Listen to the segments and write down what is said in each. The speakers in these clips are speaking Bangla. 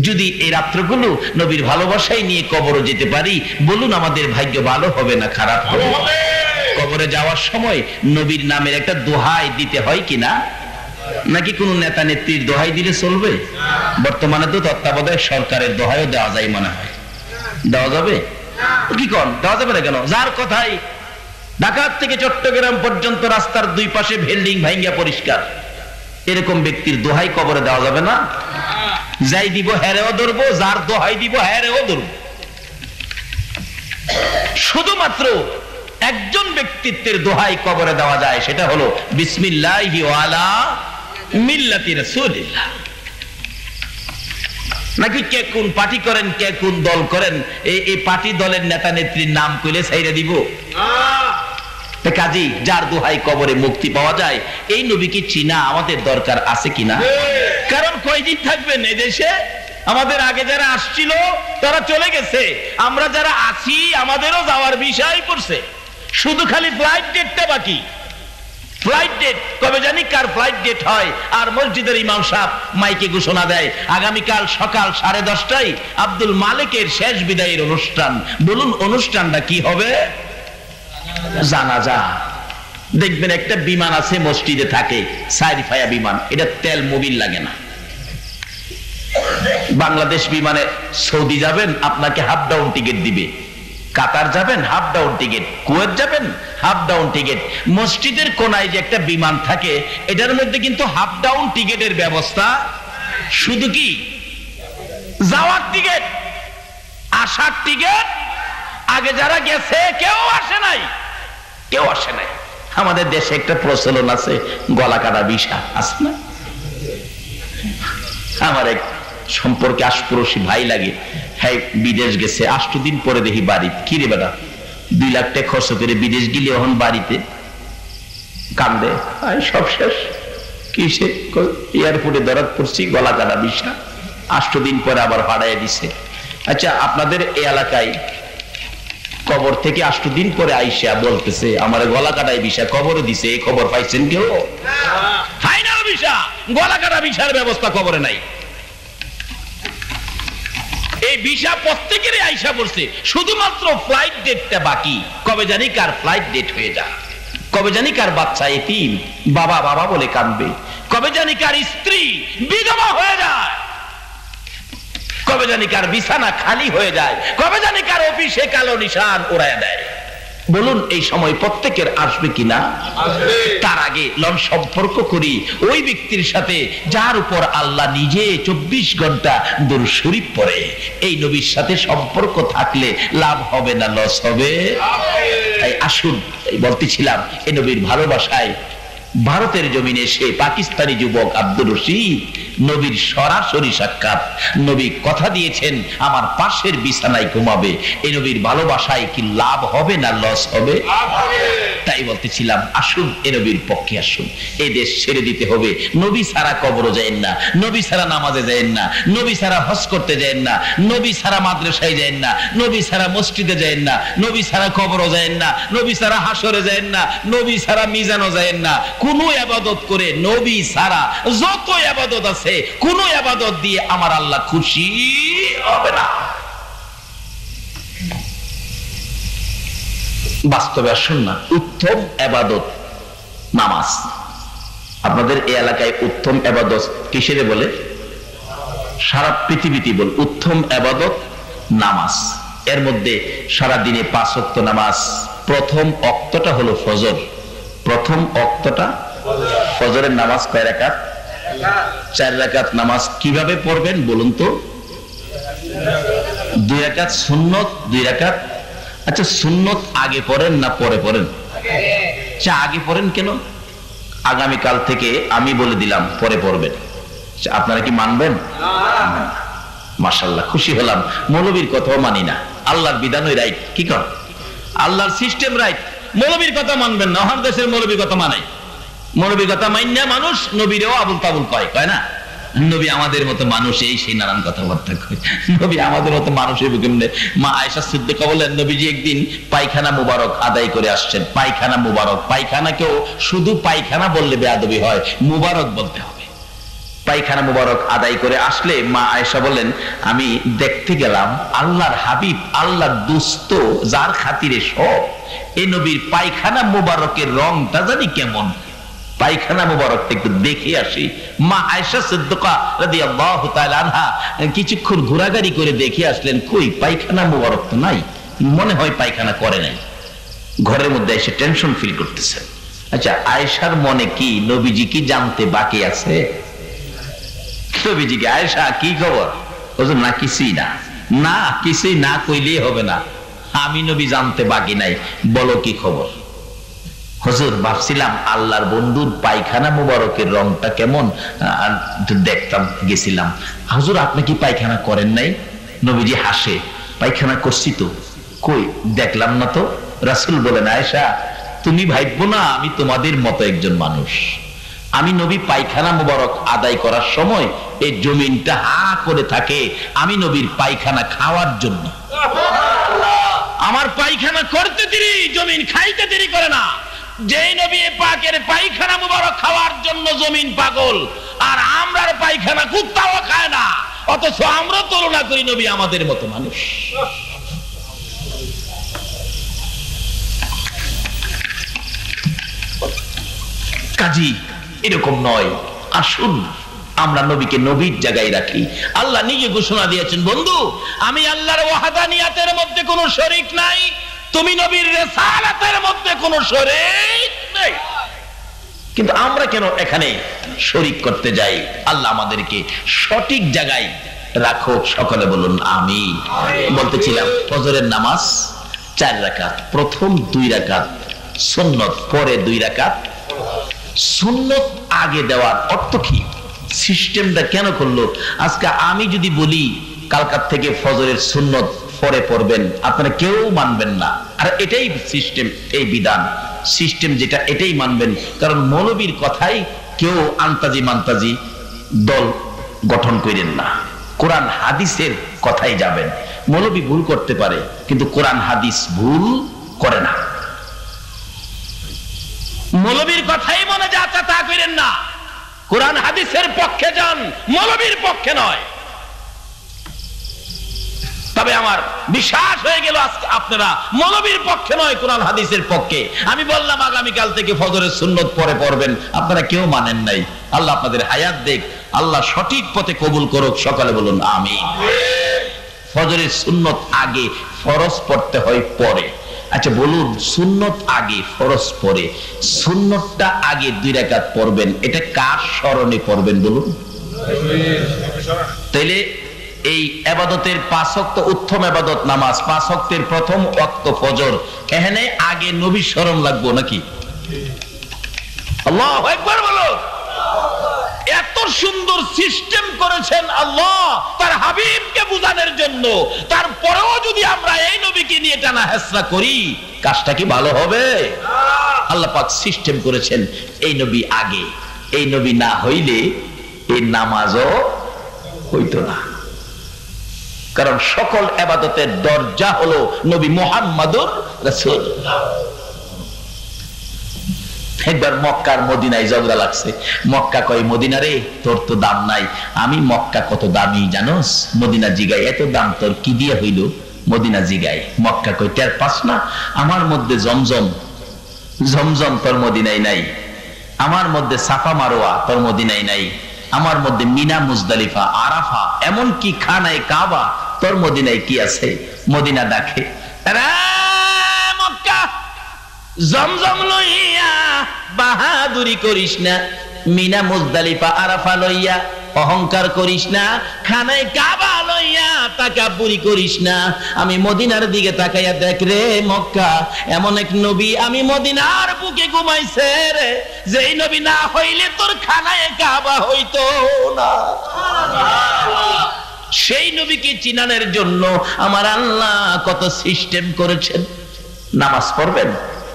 যদি এই রাত্রগুলো নবীর ভালোবাসায় নিয়ে কবরে যেতে পারি, বলুন আমাদের ভাগ্য ভালো হবে না খারাপ হবে? কবরে যাওয়ার সময় নবীর নামের একটা দোহাই দিতে হয় কিনা? নাকি কোন নেতা নেত্রীর দোহাই দিলে চলবে? বর্তমানে তো তত্ত্বাবধায়ক সরকারের দোহাইও দেওয়া যায় মনে হয়। দেওয়া যাবে কি? কোন দেওয়া যাবে না কেন? যার কথাই ঢাকা থেকে চট্টগ্রাম পর্যন্ত রাস্তার দুই পাশে বিল্ডিং ভাঙ্গা পরিষ্কার, এরকম ব্যক্তির দোহাই কবরে দেওয়া যাবে না? যাই দিব হেরেও ধরবো, যার দোহাই দিব হেরেও ধরবো। শুধুমাত্র একজন ব্যক্তিত্বের দোহাই কবরে দেওয়া যায়, সেটা হলো বিসমিল্লাহি ওয়া আলা মিল্লাতি রাসূলিল্লাহ। নাকি কে কোন পার্টি করেন, কে কোন দল করেন, এই পার্টি দলের নেতা নেত্রীর নাম কইলে ছাইরা দিব? কাজী যার দোহাই কবরে মুক্তি পাওয়া যায়, এই নবীকে চিনা আমাদের দরকার আছে কিনা? কারণ কয়দিন থাকবেন এই দেশে? আমাদের আগে যারা আসছিল তারা চলে গেছে, আমরা যারা আছি আমাদেরও যাওয়ার বিষয় পড়ছে, শুধু খালি ফ্লাইট ডেটটা বাকি। ফ্লাইট ডেট কবে জানি কার ফ্লাইট ডেট হয়, আর মসজিদের ইমাম সাহেব মাইকে ঘোষণা দেয় আগামীকাল সকাল 10:30টায় আব্দুল মালিকের শেষ বিদায়ের অনুষ্ঠান। বলুন অনুষ্ঠানটা কি হবে? জানাজা। দেখবেন একটা বিমান আছে মসজিদে থাকে, সাইরিফায়া বিমান, এটা তেল মোবিল লাগে না। বাংলাদেশ বিমানে সৌদি যাবেন আপনাকে হাফ ডাউন টিকিট দিবে, কাতার যাবেন হাফ ডাউন টিকিট, কুয়েত যাবেন হাফ ডাউন টিকিট। মসজিদের কোনায় যে একটা বিমান থাকে এটার মধ্যে কিন্তু হাফ ডাউন টিকিটের ব্যবস্থা, শুধু কি যাওয়ার টিকিট, আসার টিকিট আগে যারা গেছে কেউ আসে নাই, কেউ আসে নাই। আমাদের দেশে একটা প্রচলন আছে গলা কাটা ভিসা, আছে না? আমার এক সম্পর্কে আশপাশি ভাই লাগে, হ্যাঁ বিদেশ গেছে, 8 দিন পরে দেখি বাড়ি। কি রে বেটা, 2 লাখ টাকা খরচ করে বিদেশ গেলে এখন বাড়িতে কান্দে, সব শেষ। কিসে? এয়ারপোর্টে ধরা পড়ছি, গলা কাটা ভিসা, 8 দিন পরে আবার ভাড়ায় দিছে। আচ্ছা আপনাদের এই এলাকায় কবর থেকে 8 দিন পরে আইসা বলতেছে আমার গলা কাটাই ভিসা কবরে দিছে, এই খবর পাইছেন কেউ? ফাইনাল ভিসা, গলা কাটা ভিসার ব্যবস্থা কবরে নাই। এই ভিসা প্রত্যেকেরই আইসা পড়ছে, শুধুমাত্র ফ্লাইট ডেটটা বাকি। কবে জানি কার ফ্লাইট ডেট হয়ে যায়, কবে জানি কার বাচ্চা এতিম, বাবা বাবা বলে কাঁদবে, কবে জানি কার স্ত্রী বিধবা হয়ে যায়, কবে জানি কার বিছানা খালি হয়ে যায়, কবে জানি কার অফিসে কালো নিশান উড়ায় দেয়। বলুন এই সময় প্রত্যেকের আসবে কিনা? তার আগে লন সম্পর্ক করি ওই ব্যক্তির সাথে যার উপর আল্লাহ নিজে 24 ঘন্টা দরুদ শরীফ পড়ে। এই নবীর সাথে সম্পর্ক থাকলে লাভ হবে না লস হবে? তাই আসুন, বলতেছিলাম এই নবীর ভালোবাসায় ভারতের জমিনে সে পাকিস্তানি যুবক আব্দুর রশিদ নবীর সরাসরি সাক্ষাৎ। নবী কথা দিয়েছেন আমার পাশের বিছানায় ঘুমাবে। এই নবীর ভালোবাসায় কি লাভ হবে না লস হবে? তাই বলতেছিলাম আসুন এ নবীর পক্ষে আসুন। এই দেশ ছেড়ে দিতে হবে। নবী ছাড়া কবর যায়েন না, নবী ছাড়া নামাজে যায়েন না, নবী ছাড়া হজ করতে যায়েন না, নবী ছাড়া মাদ্রাসায় যায়েন না, নবী ছাড়া মসজিদে যায়েন না, নবী ছাড়া কবরও যায়েন না, নবী ছাড়া হাসরে যায়েন না, নবী ছাড়া মিজানও যায়েন না। কোন ইবাদত করে নবী ছাড়া যত ইবাদত আছে কোন ইবাদত দিয়ে আমার আল্লাহ খুশি হবে না। বাস্তবে আসুন না, উত্তম ইবাদত নামাজ। আপনাদের এই এলাকায় উত্তম ইবাদত কিসের বলে? সারা পৃথিবীতে বল উত্তম ইবাদত নামাজ। এর মধ্যে সারা দিনে 5 ওয়াক্ত নামাজ। প্রথম ওয়াক্তটা হলো ফজর। প্রথম ওয়াক্তটা ফজরের নামাজ কয় রাকাত? 4 রাকাত নামাজ কিভাবে পড়বেন বলুন তো? 2 রাকাত সুন্নত, 2 রাকাত। আচ্ছা সুন্নত আগে পড়েন না পরে পড়েন? আচ্ছা আগে পড়েন কেন? আগামীকাল থেকে আমি বলে দিলাম পরে পড়বেন। আপনারা কি মানবেন? মাশাআল্লাহ, খুশি হলাম। মৌলবীর কথাও মানি না, আল্লাহর বিধানই রাইট। কি কর? আল্লাহর সিস্টেম রাইট। মৌলবীর কথা মানবেন না। আমার দেশের মৌলবীর কথা মানাই, মৌলবীর কথা মাইনা মানুষ নবীরেও আবুল তাবুল কয়, কয় না? নবী আমাদের মতো মানুষ, এই সেই নানান কথাবার্তা কয়। নবী আমাদের মতো মানুষের কেমনে? মা আয়েশা সিদ্দিকা বলেন নবীজি একদিন পায়খানা মুবারক আদায় করে আসছেন। পায়খানা মুবারক, পায়খানাকেও শুধু পায়খানা বললে বেয়াদবি হয়, মুবারক বলতে হবে। পায়খানা মুবারক আদায় করে আসলে মা আয়েশা বলেন, আমি দেখতে গেলাম আল্লাহর হাবিব, আল্লাহর দোস্ত, যার খাতিরে সব, এই নবীর পায়খানা মুবারকের রংটা জানি কেমন, পায়খানা মুবারকটা একটু দেখে আসি। মা আয়েশা সিদ্দিকা রাদিয়াল্লাহু তাআলা আনহা কিছুক্ষণ ঘোরাঘুরি করে দেখে আসলেন, কই পায়খানা মুবারক তো নাই, মনে হয় পায়খানা করে নাই। ঘরের মধ্যে এসে টেনশন ফিল করতেছেন। আচ্ছা, আয়েশার মনে কি নবীজি কি জানতে বাকি আছে? নবীজিকে, আয়েশা কি খবর? হুজুর, না কিছুই না। না, কিছুই না কইলেই হবে না, আমি নবী জানতে বাকি নাই, বলো কি খবর? হুজুর, ভাবছিলাম আল্লাহর বন্ধুর পায়খানা মুবারকের রংটা কেমন দেখতাম, গেছিলাম। হুজুর, আপনি কি পায়খানা করেন নাই? নবীজি হাসে, পায়খানা করছি তো, কই দেখলাম না তো। রাসূল বলেন, আয়েশা, তুমি ভাববো না আমি তোমাদের মতো একজন মানুষ। আমি নবী পায়খানা মুবারক আদায় করার সময় এই জমিনটা হা করে থাকে আমি নবীর পায়খানা খাওয়ার জন্য। আমার পায়খানা করতে দেরি, জমিন খাইতে দেরি করে না। যে নবী পাকের পায়খানা মুবারক খাওয়ার জন্য জমিন পাগল, আর আমরার পায়খানা কুত্তাও খায় না, অথচ আমরা তুলনা করি নবী আমাদের মতো মানুষ। কাজী এরকম নয়। আসুন আমরা নবীকে নবীর জায়গায় রাখি। আল্লাহ নিজে ঘোষণা দিয়েছেন, বন্ধু আমি আল্লাহর ওয়াহদানিয়াতের মধ্যে কোনো শরীক নাই, তুমি নবীর রিসালাতের মধ্যে কোনো শরীক নেই। কিন্তু আমরা কেন এখানে শরীক করতে যাই? আল্লাহ আমাদেরকে সঠিক জায়গায় রাখো, সকলে বলুন আমিন। বলতেছিলাম ফজরের নামাজ 4 রাকাত, প্রথম 2 রাকাত সুন্নত, পরে 2 রাকাত। সুন্নত আগে দেওয়ার অর্থ কি? সিস্টেমটা কেন করলো? আজকে আমি যদি বলি কালকার থেকে ফজরের সুন্নত পরে পড়বেন, আপনারা কেউ মানবেন না। আর এটাই সিস্টেম, এই বিধান সিস্টেম যেটা, এটাই মানবেন। কারণ মৌলবীর কথাই কেউ আন্তাজি মান্তাজি দল গঠন করেন না, কোরআন হাদিসের কথাই যাবেন। মৌলবী ভুল করতে পারে, কিন্তু কোরআন হাদিস ভুল করে না। মৌলবীর কথাই মনে যাচ্ছে তা করেন না, কোরআন হাদিসের পক্ষে যান, মৌলবীর পক্ষে নয়। তবে আমার বিশ্বাস হয়ে গেল আজকে আপনারা মৌলবীর পক্ষে নয়, কোরআন হাদিসের পক্ষে। আমি বললাম আগামীকাল থেকে ফজরের সুন্নত পরে পড়বেন, আপনারা কেউ মানেন নাই। আল্লাহ আপনাদের হায়াত দেখ, আল্লাহ সঠিক পথে কবুল করুক, সকালে বলুন আমিন। ফজরের সুন্নত আগে, ফরজ পড়তে হয় পরে। আচ্ছা বলুন, সুন্নত আগে ফরজ পরে, সুন্নতটা আগে 2 রাকাত পড়বেন, এটা কার স্মরণে পড়বেন বলুন? তাইলে এই ইবাদতের 5 ওয়াক্ত উত্তম ইবাদত নামাজ, 5 ওয়াক্তের প্রথম ওয়াক্ত ফজর, এখানে আগে নবীর স্মরণ লাগবে নাকি? আল্লাহু আকবার বলো। এত সুন্দর সিস্টেম করেছেন আল্লাহ তার হাবিবকে বুঝানোর জন্য। তারপরেও যদি আমরা এই নবীকে নিয়ে টানা হেসরা করি, কাজটা কি ভালো হবে? আল্লাহ পাক সিস্টেম করেছেন এই নবী আগে, এই নবী না হইলে এই নামাজও হইতো না। কারণ সকল ইবাদতের দরজা হলো নবী মুহাম্মদুর রাসূলুল্লাহ। একবার মক্কার মদিনায় ঝগড়া লাগছে। মক্কা কয়, মদিনা রে তোর তো দাম নাই। আমি মক্কা কত দামি জানোস? মদিনা জিগায়, এত দাম তোর কি দিয়ে হইল? মদিনা জিগায়, মক্কা কয়, টের পাস না আমার মধ্যে জমজম, জমজম তোর মদিনায় নাই, আমার মধ্যে সাফা মারোয়া তোর মদিনায় নাই, আমার মধ্যে মিনা মুজদালিফা আরাফা এমন কি খানায় কাবা তোর মদিনায় কি আছে? মদিনা ডাকে, মক্কা জমজম লইয়া বাহাদুরি করিস না, মিনা মুজদালিফা আরাফা লইয়া অহংকার করিস না, খানায় কাবা লইয়া তাকাব্বুরি করিস না। আমি মদিনার দিকে তাকাইয়া দেখ রে মক্কা, এমন এক নবী আমি মদিনার বুকে ঘুমাইছে রে, যেই নবী না হইলে তোর খানায় কাবা হইতো না। সেই নবীকে চিনানোর জন্য আমার আল্লাহ কত সিস্টেম করেছেন। নামাজ পড়বেন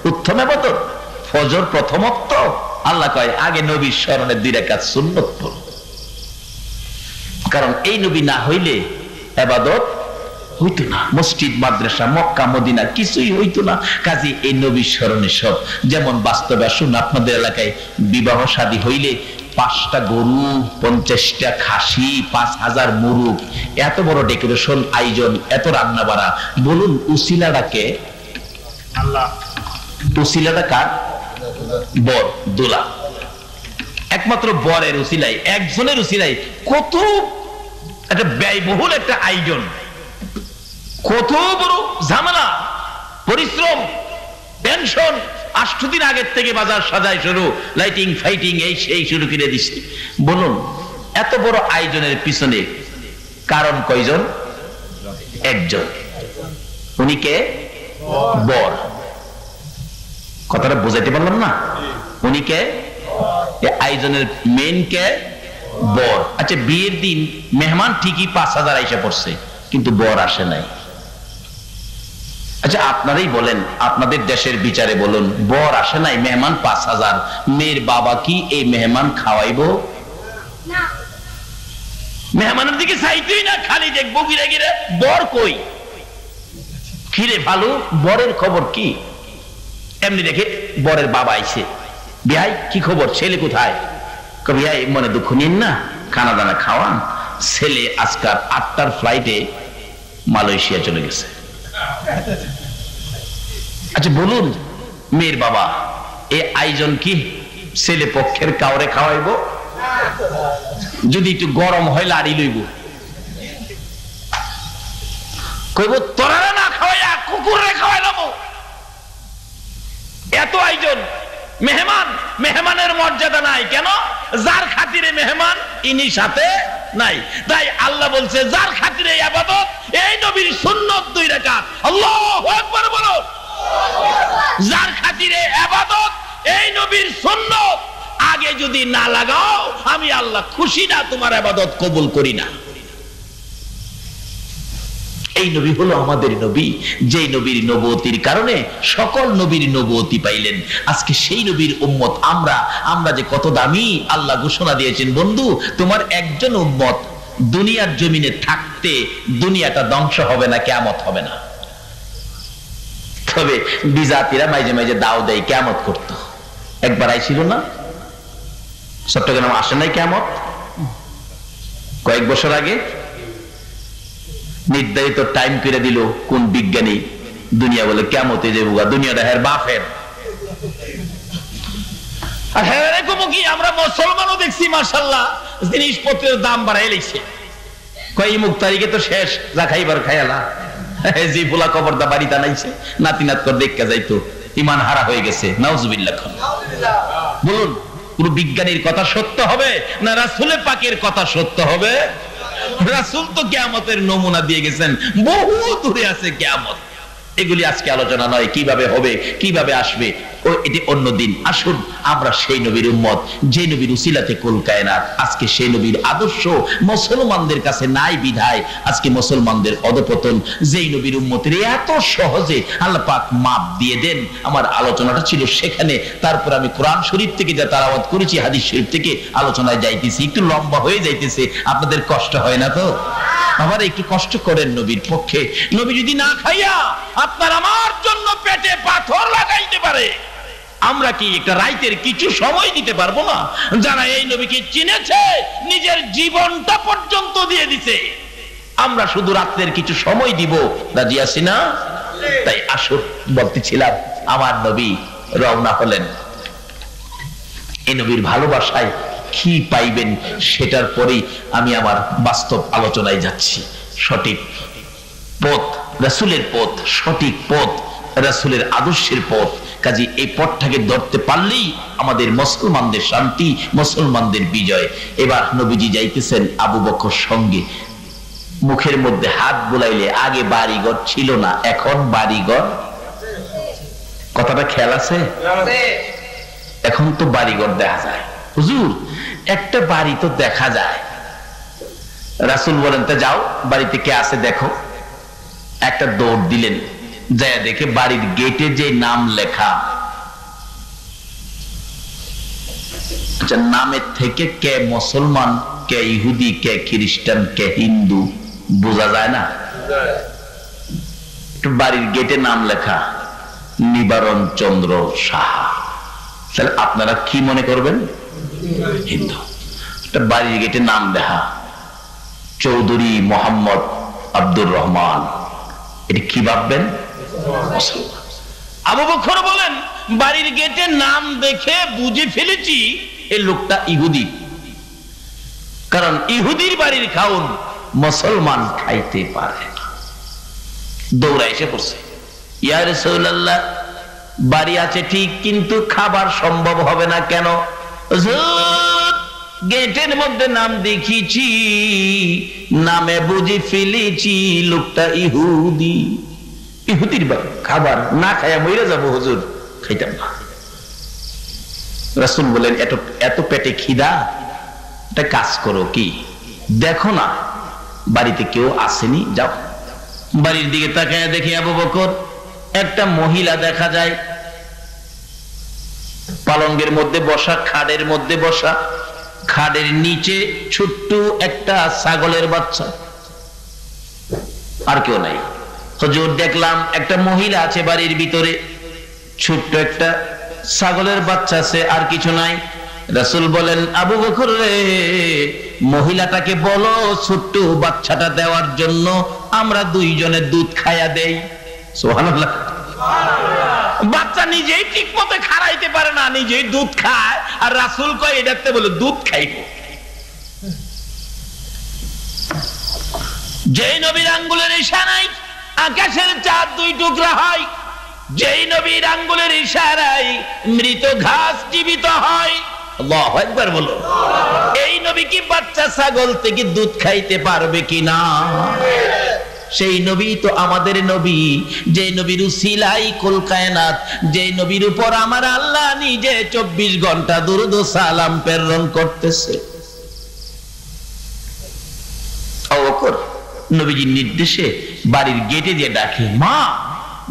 উত্তম ইবাদত, ফজর প্রথম ওয়াক্ত, আল্লাহ কয় আগে নবীর স্মরণে 2 রাকাত সুন্নত পড়ো। কারণ এই নবী না হইলে ইবাদত হইতো না, মসজিদ মাদ্রাসা মক্কা মদিনা কিছুই হইতো না। কাজী এই নবীর স্মরণে সব। যেমন বাস্তবে আসুন, আপনাদের এলাকায় বিবাহ শাদী হইলে 5টা গরু, 50টা খাসি, 5000 মুরুগ, এত বড় ডেকোরেশন আয়োজন, এত রান্না বাড়া, বলুন উসিলাটাকে? আল্লাহ। উসিলাটা কার? বর, দোলা। একমাত্র বরের উসিলাই, একজনের উসিলাই কত একটা ব্যয়বহুল একটা আয়োজন, কত বড় ঝামেলা, পরিশ্রম, টেনশন। 8 দিন আগের থেকে বাজার সাজাই শুরু, লাইটিং ফাইটিং এই সেই শুরু করে দিচ্ছে। বলুন এত বড় আয়োজনের পিছনে কারণ কয়জন? একজন। উনি কে? বর। কথাটা বোঝাইতে পারলাম না? উনি কে? আয়োজনের মেন কে? বর। আচ্ছা, বিয়ের দিন মেহমান ঠিকই 5000 আইসা পড়ছে, কিন্তু বর আসে নাই। আচ্ছা আপনারাই বলেন, আপনাদের দেশের বিচারে বলুন, বর আসে নাই, মেহমান 5000, মেয়ের বাবা কি এই মেহমান খাওয়াইবো? মেহমানের দিকে চাইতেই না, খালি দেখবো গিরে গিরে বর কই। খিরে ভালো, বরের খবর কি? এমনি দেখে বরের বাবা আইছে, বিয়াই কি খবর, ছেলে কোথায়? বিয়াই মনে দুঃখ নিন না, খানা দানা খাওয়ান, ছেলে আজকাল 8টার ফ্লাইটে মালয়েশিয়া চলে গেছে। আচ্ছা বলুন মেয়ের বাবা, এই আয়োজন কি ছেলে পক্ষের কাউরে খাওয়াইব? যদি একটু গরম হয় লাড়ি লইব, কইব তোরা না খাওয়াইয়া কুকুরে খাওয়াইলাম। এত আয়োজন, মেহমান, মেহমানের মর্যাদা নাই কেন? যার খাতিরে মেহমান ইনি সাথে নাই। তাই আল্লাহ বলছে যার খাতিরে ইবাদত, এই নবীর সুন্নাত 2 রাকাত। আল্লাহু আকবার বলো। যার খাতিরে ইবাদত, এই নবীর সুন্নাত আগে যদি না লাগাও, আমি আল্লাহ খুশি না, তোমার ইবাদত কবুল করি না। এই নবী হলো আমাদের নবী, যেই নবীর নবুয়তির কারণে সকল নবীর নবুয়তি পাইলেন। আজকে সেই নবীর উম্মত আমরা যে কত দামি, আল্লাহ ঘোষণা দিয়েছেন, বন্ধু তোমার একজন উম্মত দুনিয়ার জমিনে থাকতে দুনিয়াটা ধ্বংস হবে না, কিয়ামত হবে না। তবে বিজাতিরা মাঝে মাঝে দাও দেয় কিয়ামত করতো। একবার আইছিল না চট্টগ্রাম, আসে নাই কিয়ামত? কয়েক বছর আগে নির্ধারিত টাইম করে দিল কোন বিজ্ঞানী, দুনিয়া বলে কিয়ামতে যাবো, দুনিয়াটা হের বাফের। আর হ্যাঁ এরকম কি আমরা মুসলমানও দেখছি, মাশাআল্লাহ জিনিসপত্রের দাম বাড়াই লেছে। কয় মুখ তারিখে তো শেষ, যা খাইবার খাইয়ালা। জি ফুলা কবরদা বাড়িতে আনাইছে, নাতি নাত করে দেখতে যাইতো, ইমান হারা হয়ে গেছে। নাউজুবিল্লাহ। বলুন কোন বিজ্ঞানীর কথা সত্য হবে না রাসূলের পাকের কথা সত্য হবে? রাসূল তো কিয়ামতের নমুনা দিয়ে গেছেন, বহু দূরে আছে কিয়ামত। এগুলি আজকে আলোচনা নয়, কিভাবে হবে, কিভাবে আসবে, ও এটি অন্য দিন। আসুন আমরা সেই নবীর উম্মত, যে নবীর উসিলাতে কুল কায়নাত। আজকে সেই নবীর আদর্শ মুসলমানদের কাছে নাই বিধায় আজকে মুসলমানদের অধপতন। যেই নবীর উম্মতের এত সহজে আল্লাহ পাক মাপ দিয়ে দেন। আমার আলোচনাটা ছিল সেখানে, তারপর আমি কোরআন শরীফ থেকে যা তেলাওয়াত করেছি, হাদিস শরীফ থেকে আলোচনায় যাইতেছি, একটু লম্বা হয়ে যাইতেছে, আপনাদের কষ্ট হয় না তো? আবার একটু কষ্ট করেন নবীর পক্ষে। নবী যদি না খাইয়া আপনার আমার জন্য পেটে পাথর লাগাইতে পারে, আমরা কি একটা রাইতের কিছু সময় দিতে পারবো না? যারা এই নবীকে চিনেছে নিজের জীবনটা পর্যন্ত দিয়ে দিছে, আমরা শুধু রাতের কিছু সময় দিব, রাজি আছি না? তাই আসুন, বলতেছিলাম আমার নবী রওনা হলেন। এই নবীর ভালোবাসায় কি পাইবেন সেটার পরেই আমি আমার বাস্তব আলোচনায় যাচ্ছি। সঠিক পথ রাসূলের পথ, সঠিক পথ রাসূলের আদর্শের পথ। কাজে এই পথটাকে ধরতে পারলেই আমাদের মুসলমানদের শান্তি, মুসলমানদের বিজয়। এবার নবীজি যাইতেছেন আবু বকর সঙ্গে, মুখের মধ্যে হাত বুলাইলে আগে বাড়িঘর ছিল না, এখন বাড়িঘর। কথাটা খেয়াল আছে? এখন তো বাড়িঘর দেখা যায়। হুজুর একটা বাড়ি তো দেখা যায়। রাসূল বলেন তা যাও বাড়িতে কে আছে দেখো। একটা দৌড় দিলেন, যায় দেখে বাড়ির গেটে যে নাম লেখা, নামের থেকে কে মুসলমান, কে ইহুদি, কে খ্রিস্টান, কে হিন্দু বোঝা যায় না? বাড়ির গেটে নাম লেখা নিবারণ চন্দ্র সাহা। তাহলে আপনারা কি মনে করবেন? হিন্দু। একটা বাড়ির গেটে নাম দেখা চৌধুরী মোহাম্মদ আব্দুর রহমান, এটা কি ভাববেন? মুসলমান। আবু বকর বলেন বাড়ির গেটে নাম দেখে বুঝে ফেলেছি এই লোকটা ইহুদি, কারণ ইহুদির বাড়ির খাউন মুসলমান খাইতে পারে না। দৌড়া এসে পড়ছে, ইয়া রাসূলুল্লাহ বাড়ি আছে ঠিক, কিন্তু খাবার সম্ভব হবে না। কেন? হুজুর গেটের মধ্যে নাম দেখিছি, নামে বুঝে ফেলেছি লোকটা ইহুদি। ইহুদির বাড়ি খাবার না খায়া মইরা যাবো হুজুর, খাইতাম না। রাসূল বলেন এত পেটে খিদা, একটা কাজ করো, কি দেখো না বাড়িতে কেউ আসেনি, যাও। বাড়ির দিকে তাকায় দেখি আবু বকর একটা মহিলা দেখা যায়, পালঙ্গের মধ্যে বসা, খাড়ের মধ্যে বসা, খাড়ের নিচে ছোট্ট একটা ছাগলের বাচ্চা, আর কেউ নাই। হুজুর দেখলাম একটা মহিলা আছে বাড়ির ভিতরে, ছোট্ট একটা ছাগলের বাচ্চা আছে, আর কিছু নাই। রাসূল বলেন আবু বকর রে, মহিলাটাকে বলো ছোট্ট বাচ্চাটা দেওয়ার জন্য, আমরা দুইজনে দুধ খাইয়া দেই। সুবহানাল্লাহ। বাচ্চা নিজেই ঠিক মতো খাড়াইতে পারে না, নিজেই দুধ খায়, আর রাসূল কয় এটাতে বলে দুধ খাইবো। যেই নবীর আঙ্গুলের ইশারায় আকাশের চাঁদ দুই টুকরা হয়, যেই নবীর আঙ্গুলের ইশারায় মৃত ঘাস জীবিত হয়, আল্লাহু আকবার বলো। এই নবী কি বাচ্চা ছাগল থেকে দুধ খাইতে পারবে কিনা? সেই নবী তো আমাদের নবী, যে নবীর উসিলাই কুল কায়নাত, যে নবীর উপর আমার আল্লাহ নিজে 24 ঘন্টা দুরূদ ও সালাম প্রেরণ করতেছে। আবু বকর নবীজির নির্দেশে বাড়ির গেটে দিয়ে ডাকে, মা,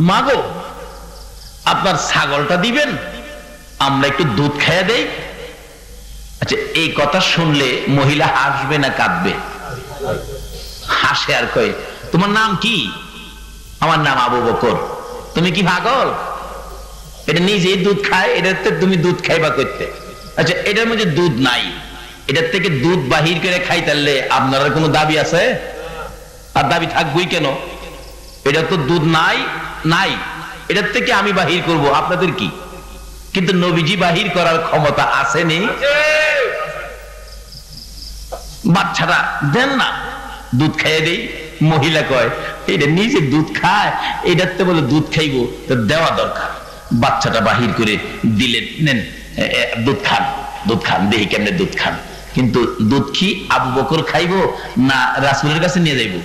মা গো, আপনার ছাগলটা দিবেন, আমরা একটু দুধ খাইয়া দেই। আচ্ছা, এই কথা শুনলে মহিলা হাসবে না কাঁদবে? হাসে আর কয়, তোমার নাম কি? আমার নাম আবু বকর। তুমি কি পাগল? এটা নিজেই দুধ খায়, এটাতে তুমি দুধ খাইবা করতে? আচ্ছা, এটার মধ্যে দুধ নাই, এটার থেকে দুধ বাহির করে খাইতালে আপনার কোনো দাবি আছে? আর দাবি থাকবই কেন? এটা তো দুধ নাই, নাই, এটার থেকে আমি বাহির করব, আপনাদের কি? কিন্তু নবীজি বাহির করার ক্ষমতা আসেনি। বাচ্চাটা দেন না, দুধ খাইয়ে দেই। মহিলা কয় এটা নিজে দুধ খায়, এটাতে বলে দুধ খাইবো, তো দেওয়া দরকার। বাচ্চাটা বাহির করে দিলে, নেন দুধ খান, দুধ খান, দেখি কেমনে দুধ খান। কিন্তু দুধ কি আবু বকর খাইবো না রাসূলের কাছে নিয়ে যাইবো?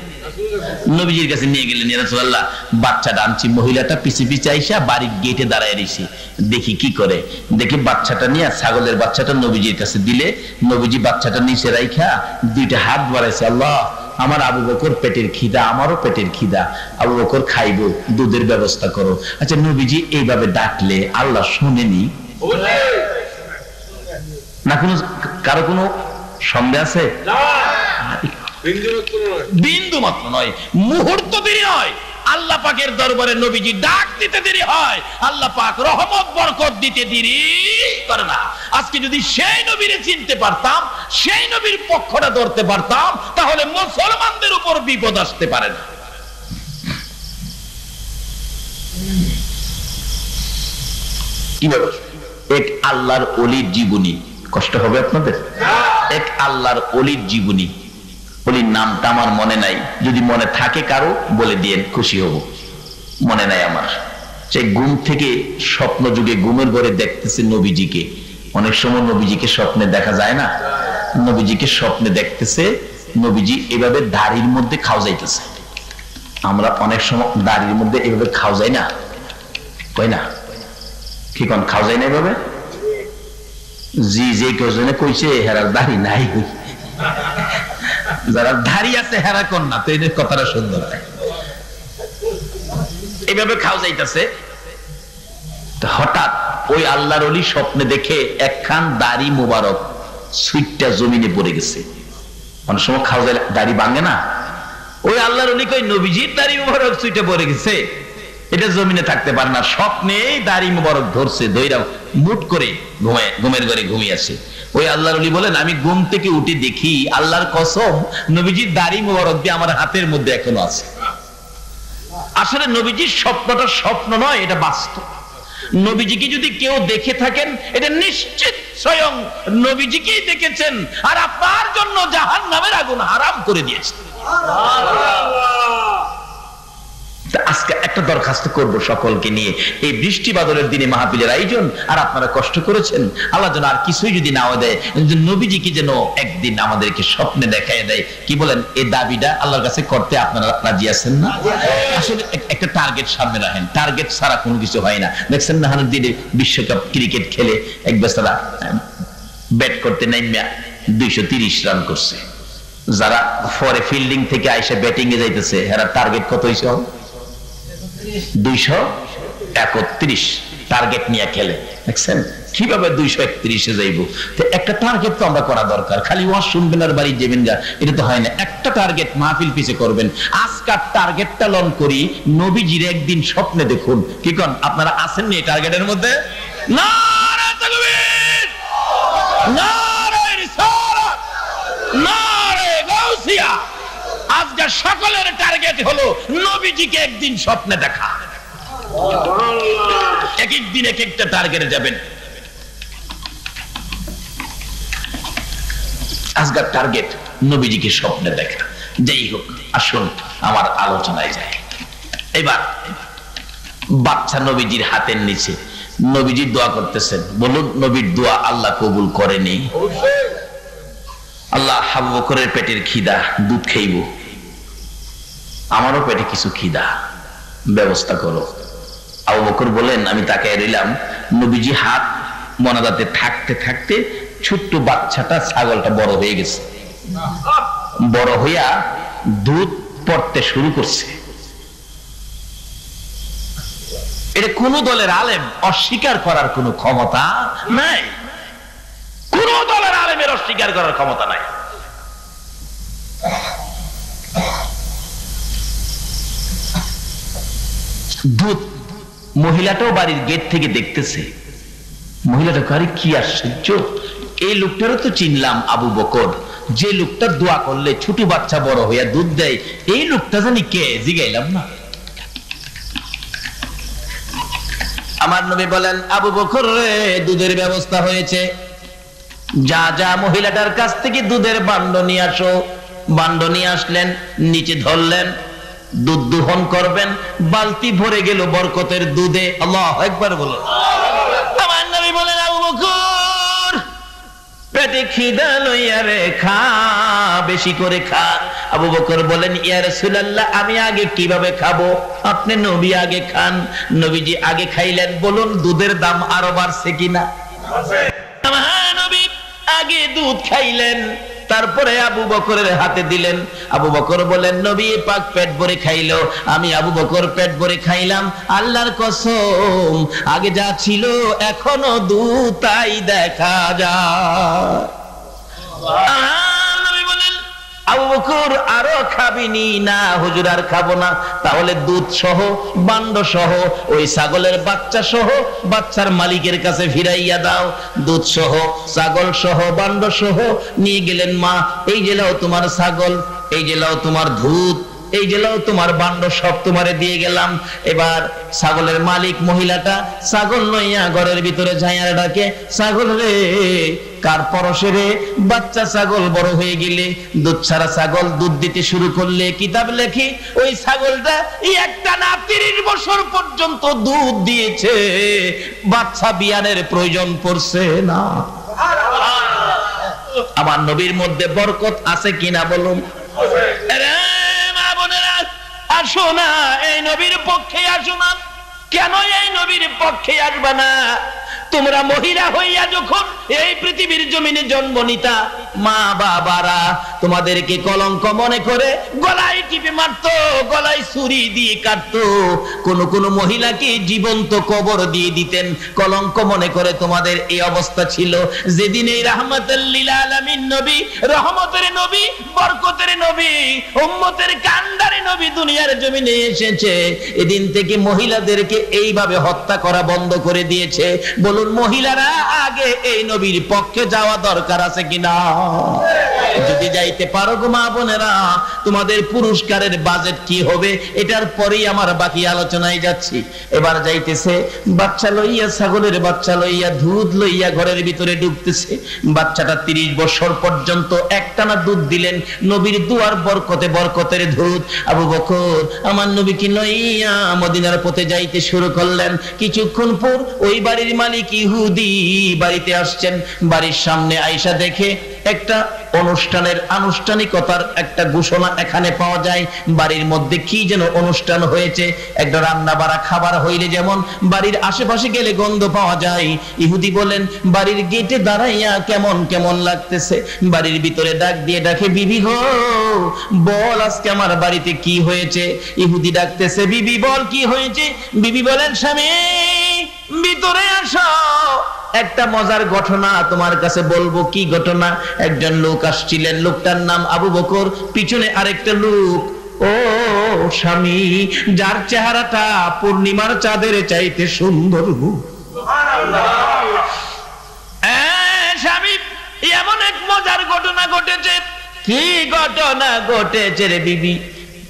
নবীজির কাছে নিয়ে গেলেন। ইয়া রাসূলুল্লাহ, বাচ্চাটা আনছি। মহিলাটা পিছে পিছে আইসা বাড়ির গেটে দাঁড়ায় রইছে, দেখি কি করে। দেখি বাচ্চাটা নিয়ে, ছাগলের বাচ্চাটা নবীজির কাছে দিলে, নবীজি বাচ্চাটা নিচে রাইখা দুইটা হাত বাড়াইছে, আল্লাহ আমার আবু বকর পেটের খিদা, আমারও পেটের খিদা, আবু বকর খাইবো, দুধের ব্যবস্থা করো। আচ্ছা, নবীজি এইভাবে ডাকলে আল্লাহ শুনেনি না? কারো কোনো সন্দেহ আছে? বিন্দু মাত্র নয়, মুহূর্ত দেরি নয়। আল্লাহ পাকের দরবারে নবীজি ডাক দিতে দেরি হয়, আল্লাহ পাক রহমত বরকত দিতে দেরি করে না। আজকে যদি সেই নবীরে চিনতে পারতাম, সেই নবীর পক্ষটা ধরতে পারতাম, তাহলে মুসলমানদের উপর বিপদ আসতে পারে না। কিভাবে? এক আল্লাহর ওলির জীবনী, কষ্ট হবে আপনাদের? এক আল্লাহর ওলির জীবনী, ওলির নামটা আমার মনে নাই, যদি মনে থাকে কারো বলে দিয়েন, খুশি হব। মনে নাই আমার। সেই ঘুম থেকে স্বপ্ন যুগে ঘুমের ঘরে দেখতেছে নবীজিকে। অনেক সময় নবীজিকে স্বপ্নে দেখা যায় না? নবীজিকে স্বপ্নে দেখতেছে, নবীজি এভাবে দাড়ির মধ্যে খাও যাইতেছে। আমরা অনেক সময় দাড়ির মধ্যে এভাবে খাও যাই না, কই না? কি কোন খাও যায় না এভাবে? জি, যে কেউজনে কইছে হেরার দাড়ি নাই, যারা দাড়ি আছে হেরা কোন না, তো এই কথাটা সুন্দর। এইভাবে খাও যাইতেছে, হঠাৎ ওই আল্লাহর ওলি স্বপ্নে দেখে একখান দাড়ি মুবারক সুইটটা জমিনে পড়ে গেছে। অনেক সময় খাও যায় দাড়ি ভাঙে না? ওই আল্লাহর ওলি কই নবীজির দাড়ি মুবারক সুইটে পড়ে গেছে, এটা জমিনে থাকতে পারে না। স্বপ্নে দাড়ি মুবারক ধরছে, ধইরা মুট করে ঘুমের ঘরে ঘুমিয়ে আছে। ওই আল্লাহর ওলি বলেন, আমি ঘুম থেকে উঠে দেখি আল্লাহর কসম নবীজির দাড়ি মোবারক দিয়ে আমার হাতের মধ্যে এখনো আছে। আসলে নবীজির স্বপ্নটা স্বপ্ন নয়, এটা বাস্তব। নবীজিকে যদি কেউ দেখে থাকেন, এটা নিশ্চিত স্বয়ং নবীজিকেই দেখেছেন, আর আপনার জন্য জাহান্নামের আগুন হারাম করে দিয়েছেন। আজকে একটা দরখাস্ত করব সকলকে নিয়ে, এই বৃষ্টি বাদলের দিনে মাহফিলের আয়োজন, আর আপনারা কষ্ট করেছেন, আল্লাহ যেন আর কিছুই যদি নাও দেয়, নবীজিকে যেন একদিন আমাদেরকে স্বপ্নে দেখায় দেয়। কি বলেন, এই দাবিটা আল্লাহর কাছে করতে আপনারা রাজি আছেন না? আসলে একটা টার্গেট সামনে রাখেন, টার্গেট ছাড়া কোনো কিছু হয় না। দেখছেন না হানুর দিনে বিশ্বকাপ ক্রিকেট খেলে এক বেচারা ব্যাট করতে নাইমা 230 রান করছে। যারা পরে ফিল্ডিং থেকে আইসা ব্যাটিং এ যাইতেছে, এরা টার্গেট কত হইছে? 231 টার্গেট নিয়ে খেলে। দেখছেন কিভাবে 231 যাইব? একটা টার্গেট তো আমরা করা দরকার। খালি ওয়াজ শুনবেন আর বাড়ি যাবেন যা, এটা তো হয় না। একটা টার্গেট মাহফিল পিছে করবেন। আজকাল টার্গেটটা লন করি, নবীজির একদিন স্বপ্নে দেখুন। কি কোন আপনারা আছেন নি টার্গেটের মধ্যে? নারে তাকবীর, নারে রিসালাত, নারে গাউসিয়া। আজকে সকলের টার্গেট হলো নবীজিকে একদিন স্বপ্নে দেখা। এক এক দিন এক একটা টার্গেটে যাবেন। আজকের টার্গেট নবীজিকে স্বপ্নে দেখা। যাই হোক, আসুন আমার আলোচনায় যাই। এবার বাচ্চা নবীজির হাতের নিচে, নবীজি দোয়া করতেছেন। বলুন, নবীর দোয়া আল্লাহ কবুল করেনি? আল্লাহ, আবু বকরের পেটের খিদা, দুধ খাইব, আমারও পেটে কিছু খিদা, ব্যবস্থা করো। আবু বকর বলেন, আমি তাকায় রইলাম। নবীজি হাত মনাদাতে থাকতে থাকতে ছোট্ট বাচ্চাটা, ছাগলটা বড় হয়ে গেছে। বড় হইয়া দুধ পড়তে শুরু করছে। এটা কোন দলের আলেম অস্বীকার করার কোন ক্ষমতা নাই। কোন দলের আলেমের অস্বীকার করার ক্ষমতা নাই। দুধ, মহিলাটাও বাড়ির গেট থেকে দেখতেছে। মহিলাটা কারি কি আশ্চর্য, এই লোকটারও তো চিনলাম, আবু বকর। যে লোকটা দোয়া করলে ছোট বাচ্চা বড় হইয়া দুধ দেয়, এই লোকটা জানি কে? জিগাইলাম না। আমার নবী বলেন, আবু বকর রে, দুধের ব্যবস্থা হয়েছে, যা যা মহিলাটার কাছ থেকে দুধের বান্ড নিয়ে আসো। বান্ড নিয়ে আসলেন, নিচে ধরলেন, দুধ দোহন করবেন। বালতি ভরে গেল বরকতের দুধে। আল্লাহু আকবার বলুন। আমার নবী বলেন, আবু বকর, পেটে খিদা লইয়া রে, খা, বেশি করে খা। আবু বকর বলেন, ইয়া রাসূলুল্লাহ, আমি আগে কিভাবে খাবো? আপনি নবী আগে খান। নবীজি আগে খাইলেন। বলুন, দুধের দাম আরো বাড়ছে কিনা? আমার নবী আগে দুধ খাইলেন, তারপরে আবু বকরের হাতে দিলেন। আবু বকর বলেন, নবী পাক পেট ভরে খাইলো, আমি আবু বকর পেট ভরে খাইলাম। আল্লাহর কসম, আগে যা ছিল এখনো দুধ তাই দেখা যায়। নবী বলেন, আবু বকর আরো খাবিনি? না হুজুর, আর খাবো না। তাহলে দুধ সহ, বান্ড সহ, ওই ছাগলের বাচ্চা সহ বাচ্চার মালিকের কাছে ফিরাইয়া দাও। দুধ সহ, ছাগল সহ, বান্ড সহ নিয়ে গেলেন। মা, এই জেলাও তোমার ছাগল, এই জেলাও তোমার দুধ, এই জেলাও তোমার বান্ড, সব তোমারে দিয়ে গেলাম। এবার ছাগলের মালিক মহিলাটা ছাগল লইয়া ঘরের ভিতরে যাইয়া ডাকে, ছাগল রে, কার পরশে রে? বাচ্চা ছাগল বড় হয়ে গেলে, দুধ ছাড়া ছাগল দুধ দিতে শুরু করলে, কিতাব লেখি ওই ছাগলটা একটা না 30 বছর পর্যন্ত দুধ দিয়েছে, বাচ্চা বিয়ানের প্রয়োজন পড়ছে না। আমার নবীর মধ্যে বরকত আছে কিনা বলুন? আসো না, এই নবীর পক্ষে আসো না। কেন এই নবীর পক্ষে আসবে না? তোমরা মহিলা হইয়া যখন এই পৃথিবীর জমিনে জন্ম নিতা, মা বাবারা তোমাদেরকে কলঙ্ক মনে করে গলায় টিপে মারতো, গলায় ছুরি দিয়ে কাটতো, কোন কোন মহিলাকে জীবন্ত কবর দিয়ে দিতেন, কলঙ্ক মনে করে তোমাদের এই অবস্থা ছিল। যেদিন এই রাহমাতুল লিল আলামিন নবী, রহমতের নবী, বরকতের নবী, উম্মতের কান্ডারে নবী দুনিয়ার জমিনে এসেছে, এদিন থেকে মহিলাদেরকে এইভাবে হত্যা করা বন্ধ করে দিয়েছে। বলুন মহিলারা আগে এই নবীর পক্ষে যাওয়া দরকার আছে কিনা? যদি যাইতে পারো গো মা বোনেরা, তোমাদের পুরস্কারের বাজেট কি হবে এটার পরেই আমার বাকি আলোচনায় যাচ্ছি। এবার যাইতেছে বাচ্চা লইয়া, ছাগলের বাচ্চা লইয়া, দুধ লইয়া ঘরের ভিতরে ঢুকতেছে। বাচ্চাটা 30 বছর পর্যন্ত একটানা দুধ দিলেন, নবীর দুয়ার বরকতে বরকতের দুধ। আবু বকর আমার নবীকে লইয়া মদিনার পথে যাইতে শুরু করলেন। কিছুক্ষণ পর ওই বাড়ির মালিক ইহুদি বাড়িতে আসছেন। বাড়ির সামনে আয়েশা দেখে একটা অনুষ্ঠানের আনুষ্ঠানিকতার একটা ঘোষণা এখানে পাওয়া যায়। বাড়ির মধ্যে কি যেন অনুষ্ঠান হয়েছে, একটা রান্না বাড়া খাবার হইলে যেমন বাড়ির আশেপাশে গেলে গন্ধ পাওয়া যায়। ইহুদি বলেন বাড়ির গেটে দাঁড়াইয়া কেমন কেমন লাগতেছে। বাড়ির ভিতরে ডাক দিয়ে ডাকে, বিবি গো বল আজকে আমার বাড়িতে কি হয়েছে। ইহুদি ডাকতেছে, বিবি বল কি হয়েছে। বিবি বলেন স্বামী ভিতরে আসো, একটা মজার ঘটনা তোমার কাছে বলবো। কি ঘটনা? একজন লোক আসছিলেন, লোকটার নাম আবু বকর, পিছনে আরেকটা লোক। ও স্বামী, যার চেহারাটা পূর্ণিমার চাঁদের চাইতে সুন্দর। স্বামী এমন এক মজার ঘটনা ঘটেছে। কি ঘটনা ঘটেছে রে বিবি?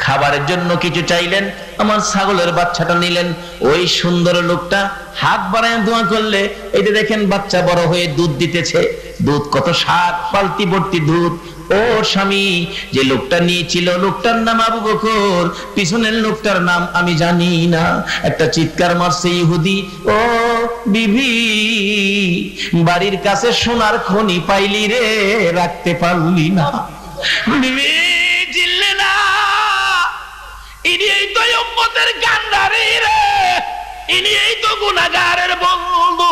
খাবারের জন্য কিছু চাইলেন, আমার ছাগলের বাচ্চাটা নিলেন। ওই সুন্দর লোকটা হাত বাড়ায় দোয়া করলে, এই যে দেখেন বাচ্চা বড় হয়ে দুধ দিতেছে। দুধ কত স্বাদ, পালতি ভর্তি দুধ। ও স্বামী, যে লোকটা নিয়েছিল লোকটার নাম আবু বকর, পিছনের লোকটার নাম আমি জানি না। একটা চিৎকার মারছে ইহুদি, ও বিবি বাড়ির কাছে সোনার খনি পাইলি রে, রাখতে পারলি না। বিবি চিল্লে না, ইনি এই তো উম্মতের কান্ডারি রে, ইনি এই তো গুনাহগারের বন্ধু,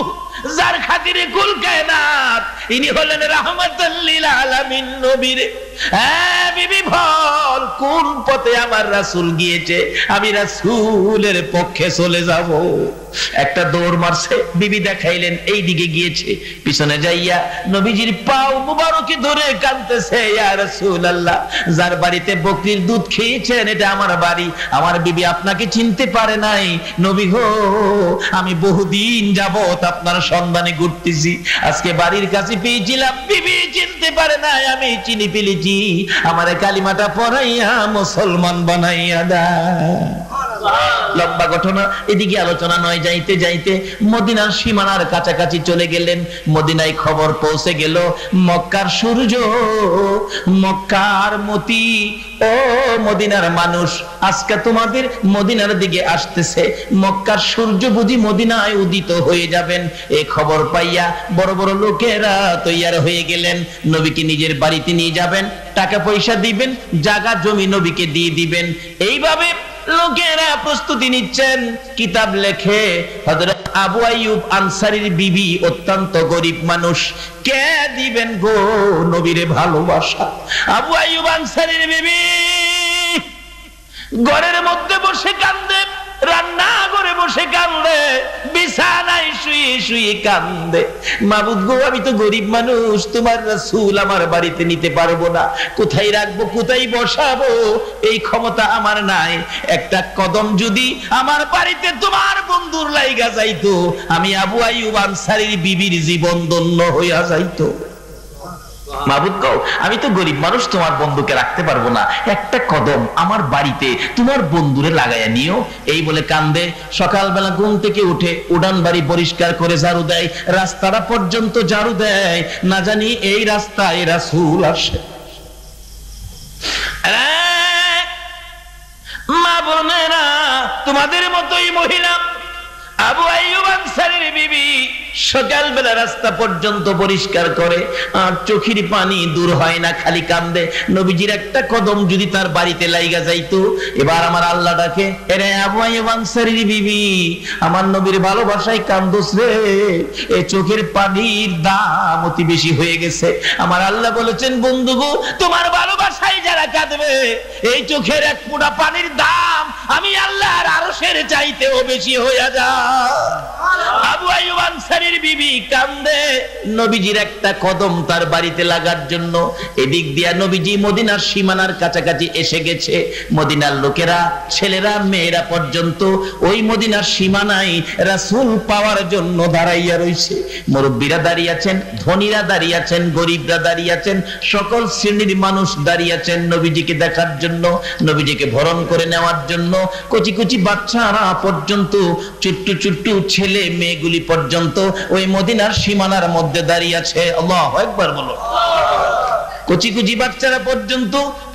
যার খাতিরে কুল কায়নাত, ইনি হলেন রাহমাতুল লিল আলামিন নবী রে। হ্যাঁ বিবি বল কোন পথে আমার রাসূল গিয়েছে, আমি রাসূলের পক্ষে চলে যাব। একটা দৌড় মারছে, বিবি দেখাইলেন এই দিকে গিয়েছে। পিছনে যাইয়া নবীজির পাও মুবারকে ধরে কাঁদতেছে, ইয়া রাসূলুল্লাহ যার বাড়িতে বকরির দুধ খেয়েছেন এটা আমার বাড়ি, আমার বিবি আপনাকে চিনতে পারে নাই। নবী গো আমি বহুদিন যাবত আপনার সন্ধানে ঘুরতেছি, আজকে বাড়ির কাছে পেয়েছিলাম, বিবি চিনতে পারে নাই, আমি চিনি ফেলেছি, আমারে কালিমাটা পড়াইয়া মুসলমান বানাইয়া দাও। লম্বা ঘটনা, এদিকে আলোচনা নয়। যাইতে যাইতে মদিনার সীমানার কাছাকাছি চলে গেলেন। মদিনায় খবর পৌঁছে গেল, মক্কার সূর্য, মক্কার মতি, ও মদিনার মানুষ আজকে তোমাদের মদিনার দিকে আসতেছে, মক্কার সূর্য বুঝি মদিনায় উদিত হয়ে যাবেন। এই খবর পাইয়া বড় বড় লোকেরা তৈয়ার হয়ে গেলেন। নবীকে নিজের বাড়িতে নিয়ে যাবেন, টাকা পয়সা দিবেন, জায়গা জমি নবীকে দিয়ে দিবেন। এইভাবে লোকেরা প্রস্তুতি নিচ্ছেন। কিতাব লেখে হযরত আবু আইয়ুব আনসারীর বিবি অত্যন্ত গরিব মানুষ, কে দিবেন গো নবীরে ভালোবাসা। আবু আইয়ুব আনসারীর বিবি ঘরের মধ্যে বসে কান্দে, রান্না করে বসে কান্দে, বিছানায় শুয়ে শুয়ে কান্দে। মাবুদ গো আমি তো গরিব মানুষ, তোমার রাসূল আমার বাড়িতে নিতে পারবো না, কোথায় রাখবো, কোথায় বসাবো এই ক্ষমতা আমার নাই। একটা কদম যদি আমার বাড়িতে তোমার বন্ধুর লাইগা যাইতো, আমি আবু আইয়ুব আনসারীর বিবির জীবন ধন্য হইয়া যাইতো। মাবুদ গো আমি তো গরিব মানুষ, তোমার বন্ধুকে রাখতে পারবো না, একটা কদম আমার বাড়িতে তোমার বন্ধুরে লাগাইয়া নিও। এই বলে কান্দে। সকালবেলা ঘুম থেকে উঠে উড়ান বাড়ি পরিষ্কার করে ঝাড়ু দেয়, রাস্তাটা পর্যন্ত ঝাড়ু দেয়, না জানি এই রাস্তায় রাসূল আসে। মা বোনেরা তোমাদের মতোই মহিলা আবু আইয়ুব আনসারীর বিবি সকালবেলা রাস্তা পর্যন্ত পরিষ্কার করে, আর চোখের পানি দূর হয় না, খালি কান্দে। নবীজির একটা কদম যদি তার বাড়িতে লাইগা যাইতো। এবার আমার আল্লাহ ডাকে, এরে আবু আইয়ুব আনসারীর বিবি, আমার নবীর ভালোবাসায় কান্দোস রে, এই চোখের পানির দাম অতি বেশি হয়ে গেছে। আমার আল্লাহ বলেছেন, বন্ধু গো, তোমার ভালোবাসায় যারা কাঁদবে, এই চোখের এক ফোঁটা পানির দাম আমি আল্লাহর আরশের চাইতেও বেশি হয়ে যায়। আবু আইয়ুব আনসারীর বিবি কান্দে নবীজির একটা কদম তার বাড়িতে লাগার জন্য। এদিক দিয়া নবীজি মদিনার সীমানার কাছাকাছি এসে গেছে। মদিনার লোকেরা, ছেলেরা, মেয়েরা পর্যন্ত ওই মদিনার সীমানায় রাসূল পাওয়ার জন্য দাঁড়াইয়া রইছে। মুরব্বীরা দাঁড়িয়ে আছেন, ধনীরা দাঁড়িয়ে আছেন, গরিবরা দাঁড়িয়ে আছেন, সকল শ্রেণীর মানুষ দাঁড়িয়ে আছেন নবীজিকে দেখার জন্য, নবীজিকে বরণ করে নেওয়ার জন্য। কচি কচি বাচ্চারা পর্যন্ত, ছোট্ট ছোট্ট ছেলে মেয়েগুলি পর্যন্ত ওই মদিনার সীমানার মধ্যে দাঁড়িয়ে আছে। আল্লাহু আকবার বলো। কচি কচি বাচ্চারা পর্যন্ত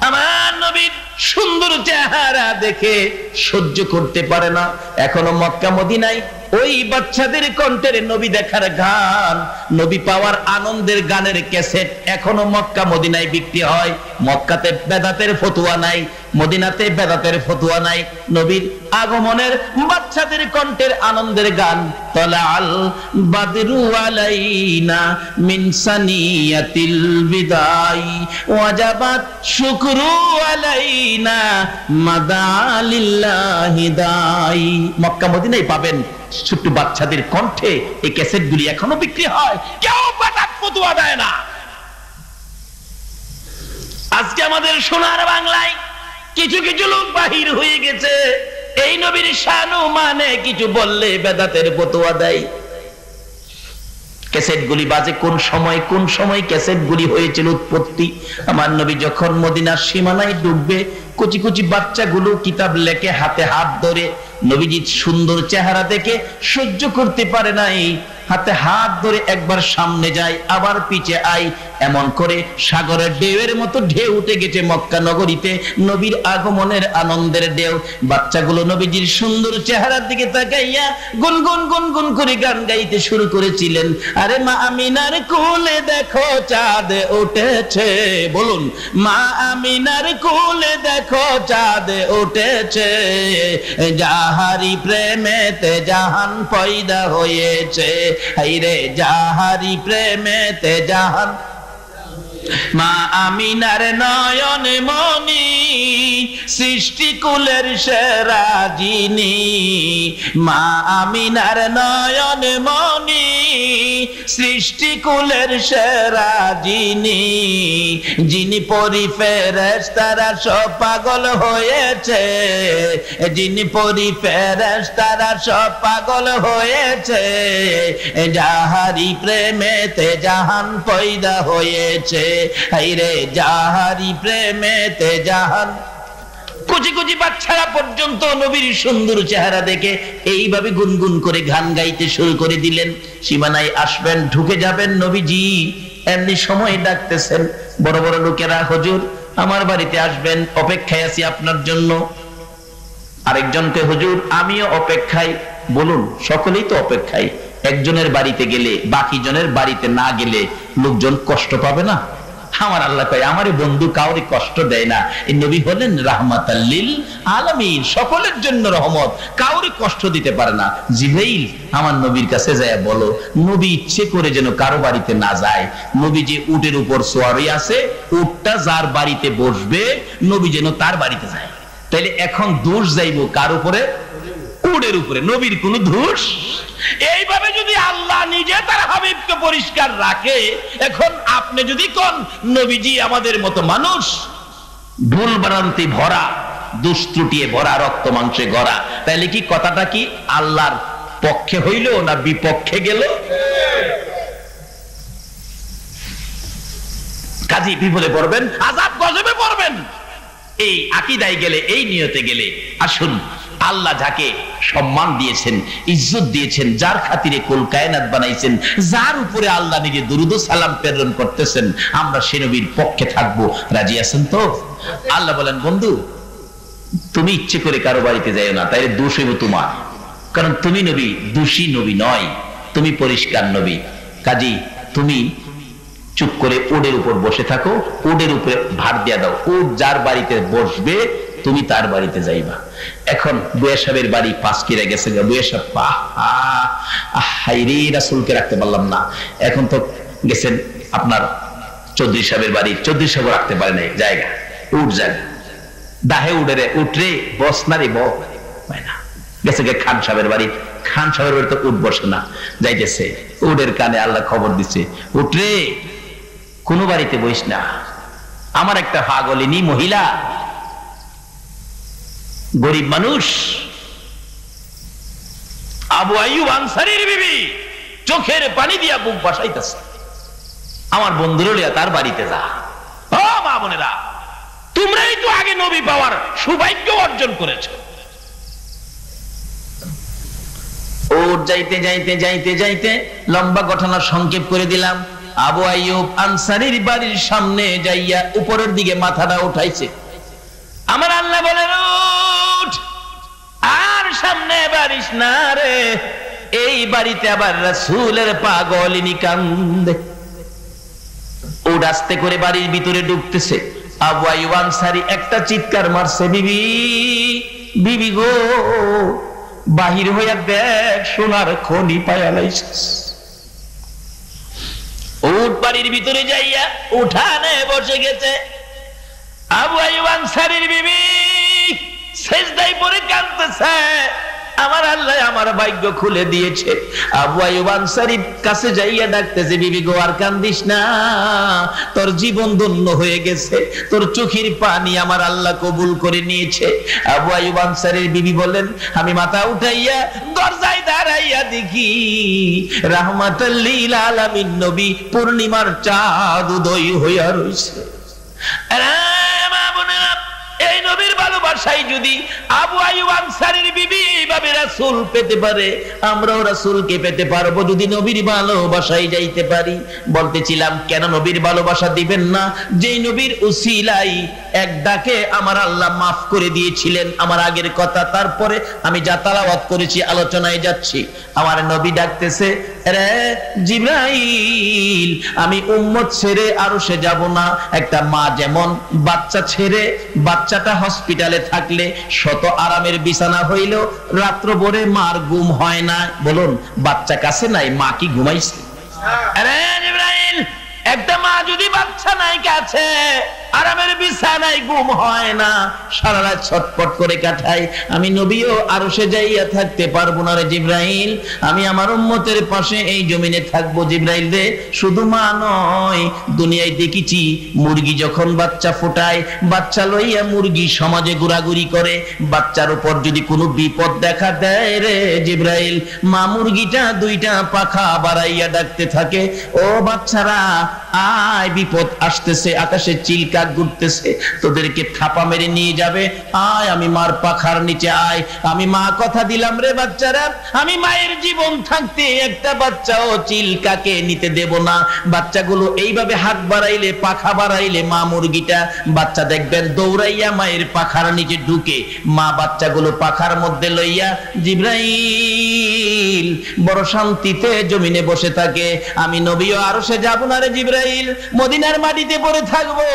আমার নবীর সুন্দর চেহারা দেখে সহ্য করতে পারে না। এখনো মক্কা মদিনায় ওই বাচ্চাদের কণ্ঠের নবী দেখার গান, নবী পাওয়ার আনন্দের গানের ক্যাসেট এখনো মক্কা মদিনায় বিক্রি হয়। মক্কাতে বেদাতের ফতোয়া নাই, মদিনাতে বেদাতের ফতোয়া নাই। নবীর আগমনের বাচ্চাদের কণ্ঠের আনন্দের গান, তালাল বাদরু আলাইনা মিন সানিয়াতিল বিদাই ওয়াজাবাত শুকরু আলাইনা মাদালিল্লাহি দাই। মক্কা মদিনায় পাবেন ছোট্ট বাচ্চাদের কণ্ঠে এই ক্যাসেটগুলি এখনো বিক্রি হয়। কেউ বেদাত ফতোয়া দেয় না। আজকে আমাদের সোনার বাংলায় কিছু কিছু লোক বাহির হয়ে গেছে, এই নবীর শানু মানে কিছু বললে বেদাতের ফতোয়া দেয়। ক্যাসেটগুলি বাজে কোন সময় ক্যাসেটগুলি হয়েছিল উৎপত্তি। আমার নবী যখন মদিনার সীমানায় ঢুকবে, কচি কচি বাচ্চাগুলো কিতাব লেখে হাতে হাত ধরে, নবীজির সুন্দর চেহারা দেখে সহ্য করতে পারে নাই, হাতে হাত ধরে একবার সামনে যায়, আবার পিছে আয়, এমন করে সাগরের ঢেউয়ের মতো ঢেউ উঠে গেছে মক্কা নগরীতে নবীর আগমনের আনন্দের ঢেউ। বাচ্চাগুলো নবীজির সুন্দর চেহারার দিকে তাকাইয়া গুনগুন গুনগুন করে গান গাইতে শুরু করেছিলেন। আরে মা আমিনার কোলে দেখো চাঁদ উঠেছে, বলুন, মা আমিনার কোলে দেখো চাঁদ উঠেছে, যাহারি প্রেমেতে জাহান পয়দা হয়েছে, হাইরে যাহারি প্রেমেতে জাহান। মা আমিনার নয়ন মনি সৃষ্টিকুলের সেরা যিনি, মা আমিনার নয়ন মনি সৃষ্টিকুলের সেরা যিনি, যিনি পরি ফেরেশতারা সব পাগল হয়েছে, যিনি পরি ফেরেশতারা সব পাগল হয়েছে, যাহারি প্রেমেতে জাহান পয়দা হয়েছে, হাইরে যাহারি প্রেমেতে জাহান। কুচি কুচি বাচ্চারা পর্যন্ত নবীর সুন্দর চেহারা দেখে এইভাবে গুনগুন করে গান গাইতে শুরু করে দিলেন। সীমানায় আসবেন, ঢুকে যাবেন নবীজি, এমনি সময় ডাকতেছেন। বড় বড় লোকেরা, হুজুর আমার বাড়িতে আসবেন, অপেক্ষায় আছি আপনার জন্য। আরেকজনকে, হুজুর আমিও অপেক্ষায়। বলুন, সকলেই তো অপেক্ষায়। একজনের বাড়িতে গেলে বাকি জনের বাড়িতে না গেলে লোকজন কষ্ট পাবে না? আমার আল্লাহ কয়, আমারে বন্ধু কাউরে কষ্ট দেয় না। এই নবী হলেন রাহমাতাল লিল আলামিন, সকলের জন্য রহমত, কাউরে কষ্ট দিতে পারে না। জিবরাইল আমার নবীর কাছে যায় বলো, নবী ইচ্ছে করে যেন কারো বাড়িতে না যায়। নবী যে উটের উপর সোয়ারি আছে, উটটা যার বাড়িতে বসবে নবী যেন তার বাড়িতে যায়। তাইলে এখন দোষ যাইব কার উপরে? উটের উপরে। নবীর কোন দোষ? এইভাবে যদি আল্লাহ নিজে তার হাবিবকে পরিষ্কার রাখে, এখন আপনি যদি কোন নবীজি আমাদের মতো মানুষ, ভুল ভ্রান্তি ভরা, দুষ্ত্রুটিয়ে ভরা, রক্ত মাংসে গড়া, তাহলে কি কথাটা কি আল্লাহর পক্ষে হইল না বিপক্ষে গেল? কাজী বিপদে পড়বেন, আযাব গজবে পড়বেন। এই আকীদায় গেলে, এই নিয়তে গেলে, আসুন আল্লাহ যাকে সম্মান দিয়েছেন, ইজ্জত দিয়েছেন, যার খাতিরে কুল কায়নাত বানাইছেন, যার উপরে আল্লাহ নিজে দুরূদ ও সালাম প্রেরণ করতেছেন, আমরা সে নবীর পক্ষে থাকবো। রাজি আছেন তো? আল্লাহ বলেন, বন্ধু তুমি ইচ্ছে করে কারো বাড়িতে যাইও না, তাইলে দোষ হইব তোমার। কারণ তুমি নবী, দোষী নবী নয়, তুমি পরিষ্কার নবী। কাজী তুমি চুপ করে উটের উপর বসে থাকো, উটের উপরে ভার দিয়া দাও, উট যার বাড়িতে বসবে তুমি তার বাড়িতে যাইবা। এখন বুয়া সাহেবের বাড়ি 5 কিরা গেছে, বুয়া সাহেব হাইরে রাসূলকে রাখতে পারলাম না। এখন তো গেছেন আপনার চৌধুরী সাহেবের বাড়ি, চৌধুরী সাহেব রাখতে পারে নাই জায়গা, উঠ জায়গা দাহে উঠে উঠরে বস না রে না। গেছে গে খান সাহেবের বাড়ি, খান সাহেবের বাড়ি তো উঠ বসে না, যাইতেছে উটের কানে আল্লাহ খবর দিচ্ছে, উঠরে কোন বাড়িতে বইস না। আমার একটা পাগলিনী মহিলা, গরিব মানুষ, আবু আইয়ুব আনসারীর বিবি চোখের পানি দিয়া বুক বাসাইতেছে, আমার বন্ধুরা লিয়া তার বাড়িতে যা। ও মা বোনেরা, তোমরাই তো আগে নবী পাওয়ার সৌভাগ্য অর্জন করেছো। ওর যাইতে যাইতে যাইতে যাইতে লম্বা ঘটনা সংক্ষেপ করে দিলাম। আবু আইয়ুব আনসারীর বাড়ির সামনে যাইয়া উপরের দিকে মাথাটা উঠাইছে। আমার আল্লাহ বলেন, উঠ আর সামনে বাড়িস না রে, এই বাড়িতে আবার রাসূলের পাগলিনী কান্দে। উঠ আস্তে করে বাড়ির ভিতরে ঢুকতেছে। আবু আইয়ুব আনসারী একটা চিৎকার মারছে, বিবি বিবি গো, বাহির হইয়া দেখ, সোনার খনি পায়া লাইছিস। উঠ বাড়ির ভিতরে যাইয়া উঠানে বসে গেছে। আবু আইয়ুব আনসারীর বিবি সেজদায় পড়ে কাঁদতেছে, আমার আল্লাহ আমার ভাগ্য খুলে দিয়েছে। আবু আইয়ুব আনসারীর কাছে যাইয়া ডাকতেছে, বিবি গো আর কান্দিস না, তোর জীবন ধন্য হয়ে গেছে, তোর চোখের পানি আমার আল্লাহ কবুল করে নিয়েছে। আবু আইয়ুব আনসারীর বিবি বলেন, আমি মাথা উঠাইয়া দরজায় দাঁড়াইয়া দেখি রাহমাতুল লিল আলামিন নবী পূর্ণিমার চাঁদ উদয় হইয়া রইছে। এই নবীর ভালোবাসায় যদি আবু আইয়ুব আনসারীর বিবি ভাবে রাসূল পেতে পারে, আমরাও রাসূলকে পেতে পারবো যদি নবীর ভালোবাসায় যাইতে পারি। বলতেছিলাম কেন নবীর ভালোবাসা দিবেন না, যেই নবীর উসিলায় এক ডাকে আমার আল্লাহ মাফ করে দিয়েছিলেন আমার আগের কথা। তারপরে আমি যা তেলাওয়াত করেছি, আলোচনায় যাচ্ছি, আমার নবী ডাকতেছে, রে জিবরাইল, আমি উম্মত ছেড়ে আরশে যাব না। একটা মা যেমন বাচ্চা ছেড়ে, বাচ্চাটা হসপিটালে থাকলে শত আরামের বিছানা হইল, রাত্র ভরে মার ঘুম হয় না। বলুন, বাচ্চা কাছে নাই, মা কি ঘুমাইছে? আরে জিবরাইল, একটা মা যদি বাচ্চা নাই কাছে, আরামের বিছানায় ঘুম হয় না, সারা রাত ছটপট করে কাটায়, আমি নবীও আরশে যাইয়া থাকতে পারবো না রে জিবরাইল, আমি আমার উম্মতের পাশে এই জমিনে থাকবো। জিবরাইল রে, শুধু মা নয়, দুনিয়ায় দেখেছি মুরগি যখন বাচ্চা ফোটায়, বাচ্চা লইয়া মুরগি সমাজে ঘোরাঘুরি করে, বাচ্চার উপর যদি কোনো বিপদ দেখা দেয় রে জিবরাইল, মা মুরগিটা দুইটা পাখা বাড়াইয়া ডাকতে থাকে, ও বাচ্চারা আয়, বিপদ আসতেছে, আকাশে চিলকা ঘুরতেছে, তোদেরকে থাপা মেরে নিয়ে যাবে, আয় আমি মার পাখার নিচে আয়। আমি মা কথা দিলাম রে বাচ্চারা, আমি মায়ের জীবন থাকতে একটা বাচ্চাও চিলকাকে নিতে দেব না। বাচ্চাগুলো এইভাবে হাত বাড়াইলে, পাখা বাড়াইলে, মা মুরগিটা বাচ্চা দেখবেন দৌড়াইয়া মায়ের পাখার নিচে ঢুকে, মা বাচ্চাগুলো পাখার মধ্যে লইয়া জিবরাইল বড় শান্তিতে জমিনে বসে থাকে। আমি নবীও আরশে যাব না রে জিবরাইল, মদিনার মাটিতে পড়ে থাকবো।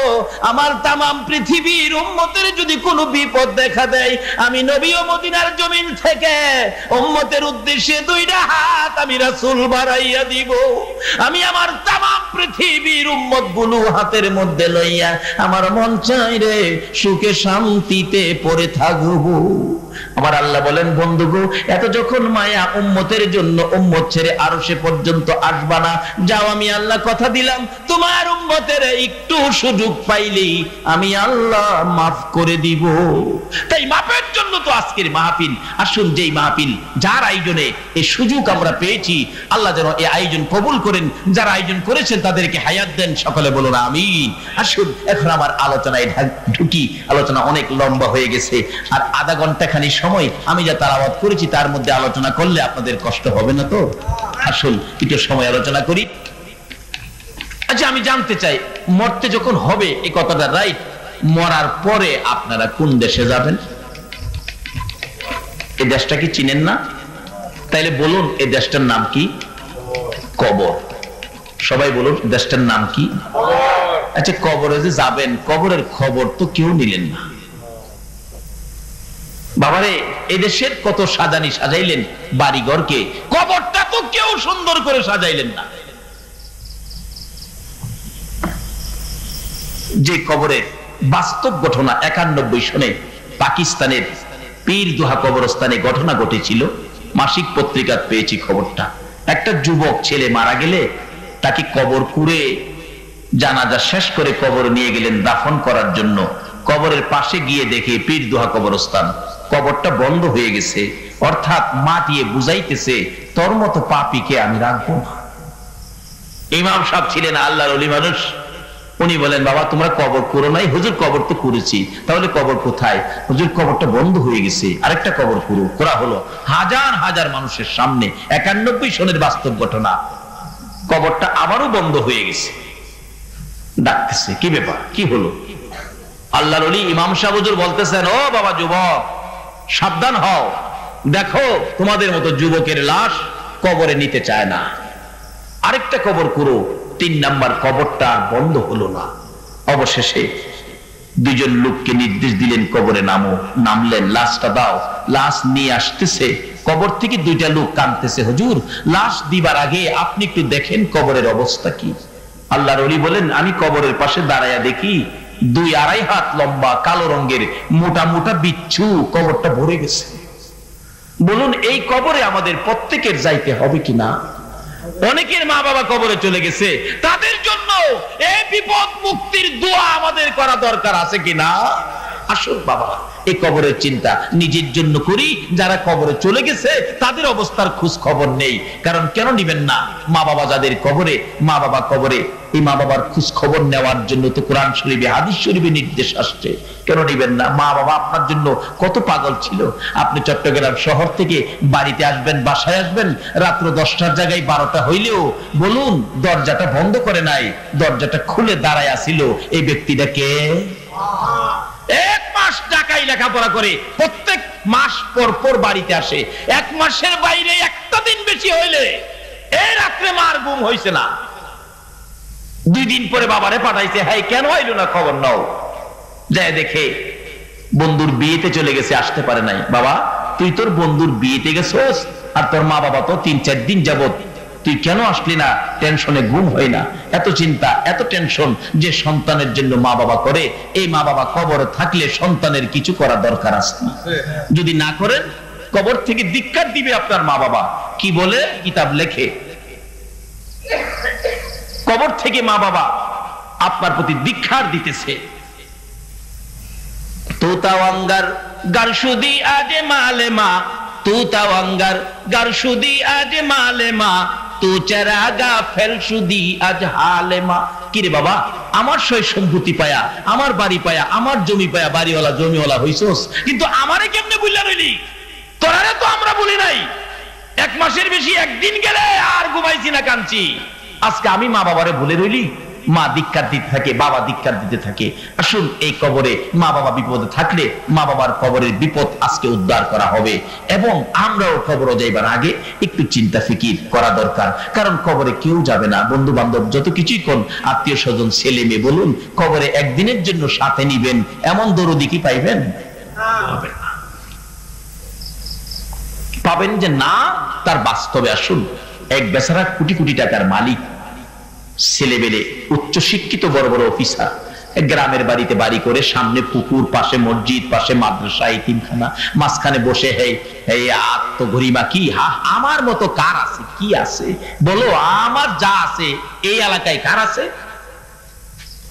আমার তামাম পৃথিবীর উম্মতের যদি কোনো বিপদ দেখা দেয়, আমি নবীও মদিনার জমিন থেকে উম্মতের উদ্দেশ্যে দুইটা হাত আমি রাসূল বাড়াইয়া দিব। আমি আমার তামাম পৃথিবীর উম্মত গুলো হাতের মধ্যে লইয়া আমার মন চাই রে সুখে শান্তিতে পড়ে থাকবো। আমার আল্লাহ বলেন, বন্ধুগো, এত যখন মায়া উম্মতের জন্য, উম্মত ছেড়ে আরশে পর্যন্ত আসবা না। যাও, আমি আল্লাহ কথা দিলাম, তোমার উম্মতের একটু সুযোগ পাইলেই আমি আল্লাহ মাফ করে দিব। তাই মাফের জন্য তো আজকের মাহফিল। আসুন, যেই মাহফিল, যার আয়োজনে এই সুযোগ আমরা পেয়েছি, আল্লাহ যেন এই আয়োজন কবুল করেন, যারা আয়োজন করেছেন তাদেরকে হায়াত দেন, সকলে বলুন আমিন। আসুন, এখন আমার আলোচনায় ঢুকি। আলোচনা অনেক লম্বা হয়ে গেছে, আর আধা ঘন্টা খানি সময় আমি যা তেলাওয়াত করেছি তার মধ্যে আলোচনা করলে আপনাদের কষ্ট হবে না তো? আসুন একটু সময় আলোচনা করি। আচ্ছা, আমি জানতে চাই, মরতে যখন হবে, এই কথাটা রাইট, মরার পরে আপনারা কোন দেশে যাবেন? এই দেশটা কি চিনেন না? তাইলে বলুন এই দেশটার নাম কি? কবর। সবাই বলুন দেশটার নাম কি? আচ্ছা, কবরে যে যাবেন, কবরের খবর তো কেউ নিলেন না। বাবারে, এদেশের কত সাজানি সাজাইলেন বাড়িঘরকে, কবরটা তো কেউ সুন্দর করে সাজাইলেন না। যে কবরের বাস্তব ঘটনা 91 সনে পাকিস্তানের পীরদুহা কবরস্থানে ঘটনা ঘটেছিল, মাসিক পত্রিকা পেয়েছি খবরটা। একটা যুবক ছেলে মারা গেলে তাকে কবর কুড়ে জানাজা শেষ করে কবর নিয়ে গেলেন দাফন করার জন্য। কবরের পাশে গিয়ে দেখে পীরদুহা কবরস্থান, কবরটা বন্ধ হয়ে গেছে, অর্থাৎ মাটিয়ে বুঝাইতেছে তোর মতো পাপীকে আমি রাখবো না। ইমাম সাহেব ছিলেন আল্লাহর ওলি মানুষ, উনি বলেন বাবা তোমরা কবর করো নাই। হুজুর কবর তো করেছি। তাহলে কবর কোথায়? হুজুর কবরটা বন্ধ হয়ে গেছে, আরেকটা কবর করো। করা হলো হাজার হাজার মানুষের সামনে, 91 সনের বাস্তব ঘটনা। কবরটা আবারও বন্ধ হয়ে গেছে। ডাকতেছে, কি ব্যাপার, কি হলো? আল্লাহর ওলি ইমাম সাহেব হুজুর বলতেছেন, ও বাবা যুবক, সাবধান হও, দেখো তোমাদের মতো যুবকের লাশ কবরে নিতে চায় না, আরেকটা কবর করো। 3 নাম্বার কবরটা আর বন্ধ হলো না। অবশেষে দুজন লোককে নির্দেশ দিলেন কবরে নামো। নামলেন, লাশটা দাও। লাশ নিয়ে আসতেছে, কবর থেকে 2টা লোক কাঁদতেছে, হুজুর লাশ দিবার আগে আপনি একটু দেখেন কবরের অবস্থা কি। আল্লাহর ওলি বলেন, আমি কবরের পাশে দাঁড়ায়া দেখি 2-2.5 হাত লম্বা কালো রঙের মোটা মোটা বিচ্ছু কবরটা ভরে গেছে। বলুন এই কবরে আমাদের প্রত্যেকের যাইতে হবে কিনা? অনেকের মা বাবা কবরে চলে গেছে, তাদের জন্য এই বিপদ মুক্তির দোয়া আমাদের করা দরকার আছে কিনা? আসুন বাবা, এই কবরের চিন্তা নিজের জন্য করি, যারা কবরে চলে গেছে তাদের অবস্থার খোঁজ খবর নেই। কারণ কেন নিবেন না? মা বাবা যাদের কবরে, মা বাবা কবরে, এই মা বাবার খোঁজ খবর নেওয়ার জন্য তো কোরআন শরীফে হাদিস শরীফে নির্দেশ আসছে। কেন নিবেন না? মা বাবা আপনার জন্য কত পাগল ছিল। আপনি চট্টগ্রাম শহর থেকে বাড়িতে আসবেন, বাসায় আসবেন, রাত্র 10টার জায়গায় 12টা হইলেও বলুন দরজাটা বন্ধ করে নাই, দরজাটা খুলে দাঁড়ায় আসিল। এই ব্যক্তিটা কে? 1 মাস ঢাকায় লেখাপড়া করে প্রত্যেক মাস পর পর বাড়িতে আসে। 1 মাসের বাইরে একটা দিন বেশি হইলে এই রাত্রে মার ঘুম হইছে না। 2 দিন পরে বাবারে পাঠাইছে, হ্যাঁ কেন আইলো না খবর নাও। যায় দেখে বন্ধুর বিয়েতে চলে গেছে, আসতে পারে নাই। বাবা তুই তোর বন্ধুর বিয়েতে গেছস, আর তোর মা বাবা তো 3-4 দিন যাবত, তুই কেন আসলি না? টেনশনে ঘুম হয় না। এত চিন্তা, এত টেনশন যে সন্তানের জন্য মা বাবা করে, এই মা বাবা কবরে থাকলে সন্তানের কিছু করা দরকার আছে। যদি না করেন কবর থেকে ধিক্কার দিবে আপনার মা বাবা। কি বলে কিতাব লেখে, কবর থেকে মা বাবা আপনার প্রতি ধিক্কার দিতেছে। তোতাওয়াঙ্গার গারসুদি আজে মালেমা, তোতাওয়াঙ্গার গারসুদি আজে মালেমা, তো চারাগা ফেলসুদি আজ হালেমা। কিরে বাবা, আমার সয় সম্পত্তি পায়া, আমার বাড়ি পায়া, আমার জমি পায়া, বাড়িওয়ালা জমিওয়ালা হইছস, কিন্তু আমারে কেমনে বুঝলা রইলি? তোরারে তো আমরা বলি নাই। 1 মাসের বেশি একদিন গেলে আর ঘুমাইছি না, কাঁদছি। আজকে আমি মা বাবারে ভুলে রইলি। মা ধিক্কার দিতে থাকে, বাবা ধিক্কার দিতে থাকে। আসুন এই কবরে মা বাবা বিপদে থাকলে মা বাবার কবরের বিপদ আজকে উদ্ধার করা হবে, এবং আমরাও কবরে যাইবার আগে একটু চিন্তা ফিকির করা দরকার। কারণ কবরে কেউ যাবে না, বন্ধু বান্ধব যত কিছুই কোন, আত্মীয় স্বজন ছেলে মেয়ে বলুন, কবরে একদিনের জন্য সাথে নিবেন এমন দরদি কি পাইবেন? পাবেন যে না, তার বাস্তবে। আসুন, এক বেচারা কোটি কোটি টাকার মালিক, ছেলেবেলে উচ্চ শিক্ষিত, বড় বড় অফিসার, গ্রামের বাড়িতে বাড়ি করে, সামনে পুকুর, পাশে মসজিদ, পাশে মাদ্রাসা, এতিমখানা, মাঝখানে বসে এই আত্মগরিমা। কি আমার মতো কার আছে? কি আছে বলো? আমার যা আছে এই এলাকায় কার আছে?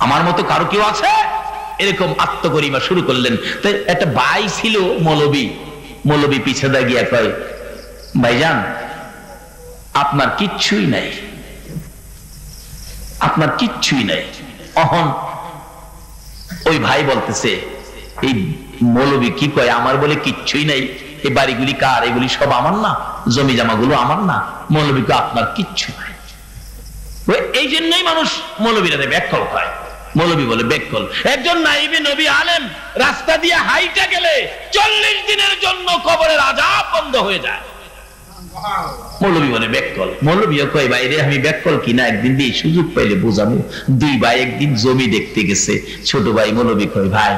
আমার মতো কারো কেউ আছে? এরকম আত্মগরিমা শুরু করলেন। তো একটা ভাই ছিল মৌলবী, মৌলবী পিছে দা গিয়া কয়, ভাইজান আপনার কিচ্ছুই নাই, আপনার কিচ্ছুই নাই। অহন ওই ভাই বলতেছে, এই মৌলবী কি কয়, আমার বলে কিচ্ছুই নাই, এই বাড়িগুলি কার? এগুলি সব আমার না, জমি জামাগুলো আমার না। মৌলবী কয় আপনার কিচ্ছু নাই। এই জন্যই মানুষ মৌলবীরা ব্যাককল খায়। মৌলবী বলে ব্যাককল। একজন নাইবে নবী আলেম রাস্তা দিয়ে হাইটা গেলে 40 দিনের জন্য কবরের আযাব বন্ধ হয়ে যায়। মৌলবী বলে ব্যাককল। মৌলবীও কয় বাইরে আমি ব্যাককল কিনা, একদিন দিয়ে সুযোগ পাইলে বোঝাবো। দুই ভাই একদিন জমি দেখতে গেছে। ছোট ভাই মৌলবী কয় ভাই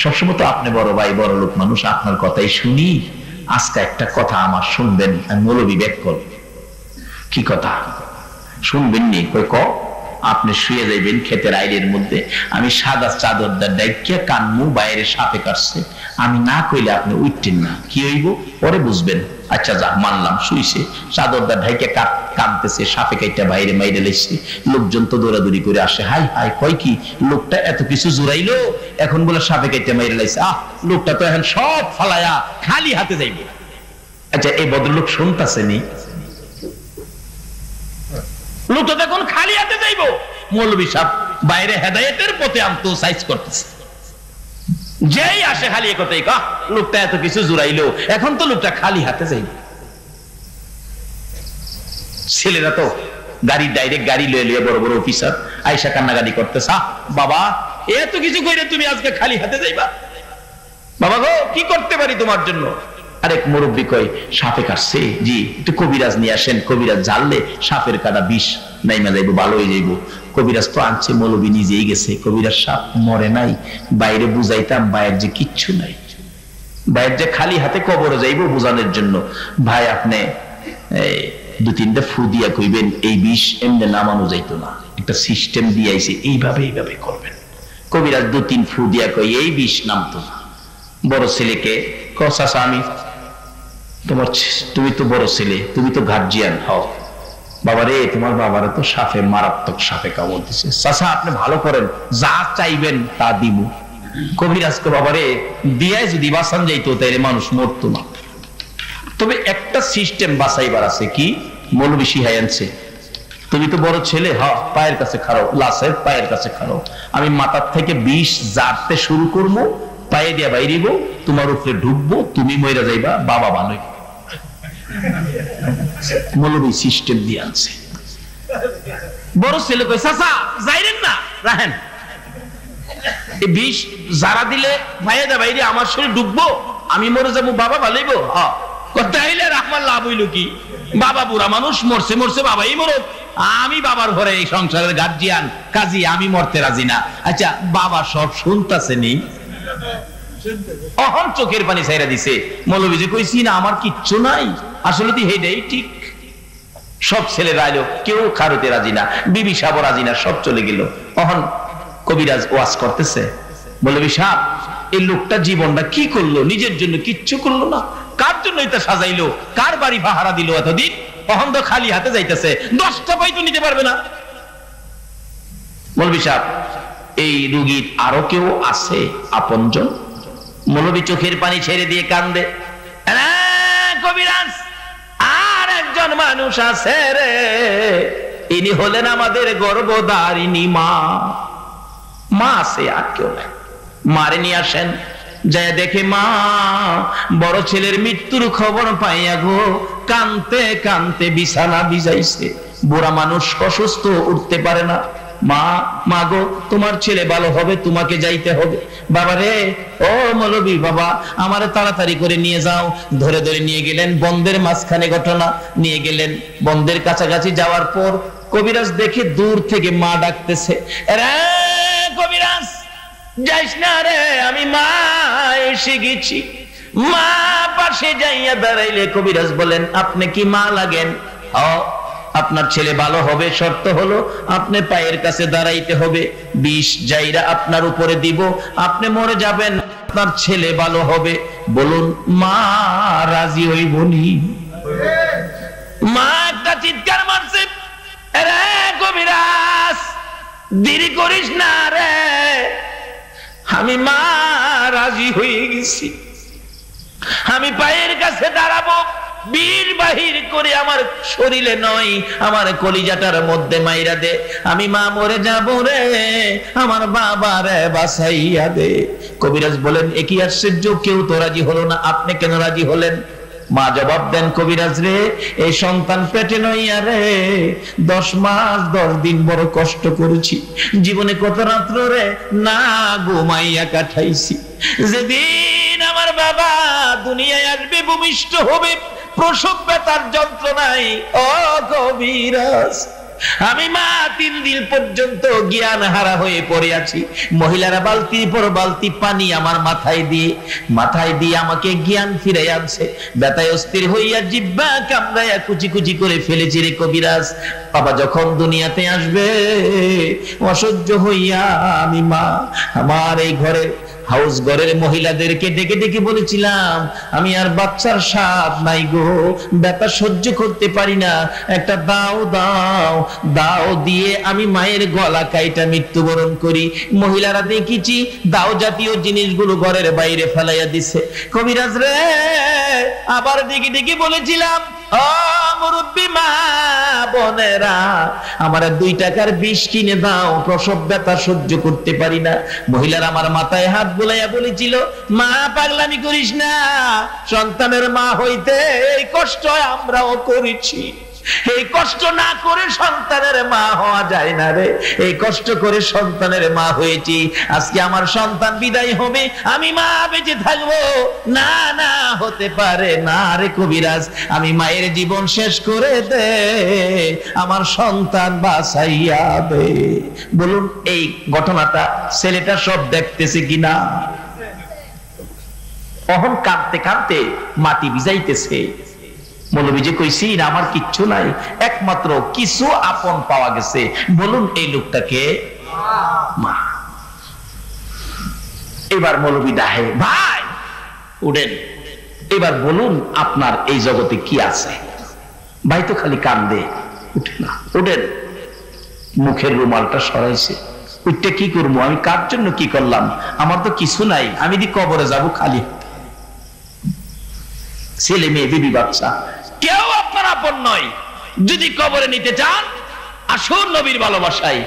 সবসময় তো আপনি বড় ভাই, বড় লোক মানুষ, আপনার কথাই শুনি, আজকে একটা কথা আমার শুনবেন। আমি মৌলবী ব্যাককল। কি কথা শুনবেন নি? কয় ক। আপনি শুয়ে যাইবেন ক্ষেতের আইরের মধ্যে, আমি সাদা চাদরদার ডাইকিয়া কানমু, বাইরে সাপে কাটছে, আমি না কইলে আপনি উঠতেন না, কি হইব পরে বুঝবেন। আচ্ছা যা মানলাম, শুইছে, চাদরদার ঢাইকে কাঁদতেছে, সাপে কাইটা বাইরে মাইরে লেগছে। লোকজন তো দৌড়াদৌড়ি করে আসে, হাই হাই কয় কি লোকটা এত কিছু জুড়াইলো, এখন বলে সাপে কাইটা মাইরে লাইছে, লোকটা তো এখন সব ফালায়া খালি হাতে যাইবে। আচ্ছা এই ভদ্রলোক শুনতাছেনি? লোকটা এখন খালি হাতে যাইব। মৌলবী সাহেব বাইরে হেদায়েতের পথে আনতো সাইজ করতেছে, যেই আসে খালি একথাই কহ, লোকটা এত কিছু জুড়াইলো, এখন তো লোকটা খালি হাতে যাইবে। ছেলেরা তো গাড়ি ডাইরেক্ট গাড়ি লয়ে লয়ে বড় বড় অফিসার আইসা কান্নাকাটি করতেছে, বাবা এত কিছু কইরে তুমি আজকে খালি হাতে যাইবা? বাবা গো কি করতে পারি তোমার জন্য? আরেক মুরব্বী কয় সাপে কাটছে, জি একটু কবিরাজ নিয়ে আসেন, কবিরাজ জানলে সাপের কাটা বিষ নাইমা যাইবো, ভালো হয়ে যাইবো। কবিরাজ তো আনছে, মৌলবী নিজেই গেছে, কবিরাজ সাপ মরে নাই। বাইরে বুঝাইতাম বাইরের যে কিচ্ছু নাই, বাইরের যে খালি হাতে কবরে যাইবো বুঝানোর জন্য। ভাই আপনি দু তিনটা ফু দিয়া কইবেন এই বিষ এমনি নামানো যাইতো না, একটা সিস্টেম দিয়েছে, এইভাবে এইভাবে করবেন। কবিরাজ দু তিন ফু দিয়া কই এই বিষ নামতো না। বড় ছেলেকে চাচা আমি তুমি তো বড় ছেলে, তুমি তো গার্জিয়ান হও, বাবারে তোমার বাবারে তো সাপে মারাত্মক সাপে কামড় দিছে, চাচা আপনি ভালো করেন, যা চাইবেন তা দিব। কবিরাজকে বাবারে দিয়ায় যদি বাঁচান যাইতো তাইলে মানুষ মরতো না। তবে একটা সিস্টেম বাঁচাইবার আছে, কি? মৌলবী শিহাই আনছে, তুমি তো বড় ছেলে, পায়ের কাছে খাড়ো, লাশের পায়ের কাছে খাড়ো, আমি মাথার থেকে বিষ জারতে শুরু করবো, পায়ে দিয়া বাইরিব, তোমার উপরে ঢুকবো, তুমি মইরা যাইবা, বাবা ভালোই। মৌলবী সিস্টেম দিয়ে আনছে। বড় ছেলে কই চাচা যাইরেন না, রাহেন, এই বিষ যারা দিলে পায়ে দিয়া বাইরে আমার শরীর ঢুকবো, আমি মরে যাবো, বাবা ভালোইব। তাইলে আমার লাভ হইল কি? বাবা বুড়া মানুষ, মরছে মরছে, বাবাই মরক, আমি বাবার ঘরে এই সংসারের গার্জিয়ান, কাজী আমি মরতে রাজি না। আচ্ছা বাবা সব শুনতাছেনি, অহন চোখের পানি ছাইরা দিছে। মৌলবী যে কইছি না আমার কিচ্ছু নাই, আসলে তো হেডেই ঠিক। সব ছেলেরা আইলো, কেউ খারুতে রাজি না, বিবি সাহেব রাজি না, সব চলে গেল। অহন কবিরাজ ওয়াজ করতেছে, মৌলবী সাহেব এই লোকটা জীবনটা কি করলো, নিজের জন্য কিচ্ছু করলো না, কার জন্য এটা সাজাইলো, কার বাড়ি পাহারা দিল এতদিন, অহন তো খালি হাতে যাইতেছে, 10টা পাই তো নিতে পারবে না। মৌলবী সাহেব এই রোগীর আরো কেউ আছে আপনজন? মৌলবী চোখের পানি ছেড়ে দিয়ে কান্দে, কবিরাজ আর একজন মানুষ আছে রে, ইনি হলেন আমাদের গর্ভধারিণী মা। মা আছে আর কেউ নাই, মারে নিয়ে আসেন। যায় দেখে মা বড় ছেলের মৃত্যুর খবর পাইয়া গো কানতে কানতে বিছানা ভিজাইছে। বুড়া মানুষ অসুস্থ, উঠতে পারে না। মা মা গো তোমার ছেলে ভালো হবে, তোমাকে যাইতে হবে। বাবা রে, ও মৌলবী বাবা আমারে তাড়াতাড়ি করে নিয়ে যাও। ধরে ধরে নিয়ে গেলেন, বন্ধের মাঝখানে ঘটনা, নিয়ে গেলেন। বন্ধের কাছাকাছি যাওয়ার পর কবিরাজ দেখে দূর থেকে মা ডাকতেছে, রে কবিরাজ যাইস না রে, আমি মা এসে গেছি। মা পাশে যাইয়া দাঁড়াইলে কবিরাজ বলেন, আপনি কি মা লাগেন? আপনার ছেলে ভালো হবে, শর্ত হলো আপনি পায়ের কাছে দাঁড়াইতে হবে, বিষ যাইরা আপনার উপরে দিব, আপনি মরে যাবেন, আপনার ছেলে ভালো হবে। বলুন মা রাজি হইবনি? মা একটা চিৎকার মারছে, রে কবিরাজ দেরি করিস না রে, আমি মা রাজি হয়ে গেছি, আমি পায়ের কাছে দাঁড়াবো, বীর বাহির করে আমার শরীরে নয় আমার কলিজাটার মধ্যে মাইরা দে, আমি মা মরে যাব রে, আমার বাবা রে বাঁচাইয়া দে। কবিরাজ বলেন, একই আশ্চর্য, কেউ তো রাজি হলো না, আপনি কেন রাজি হলেন? মা জবাব দেন, কবিরাজ রে এই সন্তান পেটে নইয়া রে 10 মাস 10 দিন বড় কষ্ট করেছি, জীবনে কত রাত্র রে না ঘুমাইয়া কাটাইছি। যেদিন আমার বাবা দুনিয়ায় আসবে, ভূমিষ্ঠ হবে, প্রসব ব্যথার যন্ত্রণায় ও কবিরাজ আমি মা 3 দিন পর্যন্ত জ্ঞান হারা হয়ে পড়ে আছি। মহিলারা বালতির পর বালতি পানি আমার মাথায় দিয়ে আমাকে জ্ঞান ফিরাই আনছে। ব্যথায় অস্থির হইয়া জিহ্বা কামড়াইয়া কুচি কুচি করে ফেলেছি রে কবিরাজ। বাবা যখন দুনিয়াতে আসবে অসহ্য হইয়া আমি মা আমার এই ঘরের মহিলাদেরকে ডেকে ডেকে বলেছিলাম আমি আর বাচ্চার স্বাদ নাই গো, ব্যথা সহ্য করতে পারি না, একটা দাও দিয়ে আমি মায়ের গলা কাইটা মৃত্যুবরণ করি। মহিলারা দেখেছি দাও জাতীয় জিনিসগুলো ঘরের বাইরে ফেলাইয়া দিছে। কবিরাজ রে আবার ডেকে ডেকে বলেছিলাম ও মুরব্বি মা বোনেরা আমার 2 টাকার বিষ কিনে দাও, প্রসব ব্যথা সহ্য করতে পারি না। মহিলারা আমার মাথায় হাত বুলাইয়া বলেছিল মা পাগলামি করিস না, সন্তানের মা হইতে এই কষ্ট আমরাও করেছি, এই কষ্ট না করে সন্তানের মা হওয়া যায় না রে, এই কষ্ট করে সন্তানের মা হয়েছি। আজকে আমার সন্তান বিদায় হবে, আমি মা বেঁচে থাকবো না, না হতে পারে না রে কবিরাজ, আমি মায়ের জীবন শেষ করে দে, আমার সন্তান বাঁচাইয়া দে। বলুন এই ঘটনাটা ছেলেটা সব দেখতেছে কিনা? অহন কাঁদতে কাঁদতে মাটি ভিজাইতেছে। মৌলবীজি কইছি আমার কিচ্ছু নাই, একমাত্র কিছু আপন পাওয়া গেছে। বলুন এই লোকটাকে মা। এবার মৌলবী ডাহে ভাই উঠেন, এবার বলুন আপনার এই জগতে কি আছে? ভাই তো খালি কান্দে, উঠে না, উঠেন। মুখের রুমালটা সরাইছে। উঠতে কি করবো, আমি কার জন্য কি করলাম, আমার তো কিছু নাই, আমি দি কবরে যাব খালি হাতে। ছেলে মেয়ে বিবি বাচ্চা কেউ আপনার আপন নয়। যদি কবরে নিতে চান আসুন নবীর ভালোবাসায়।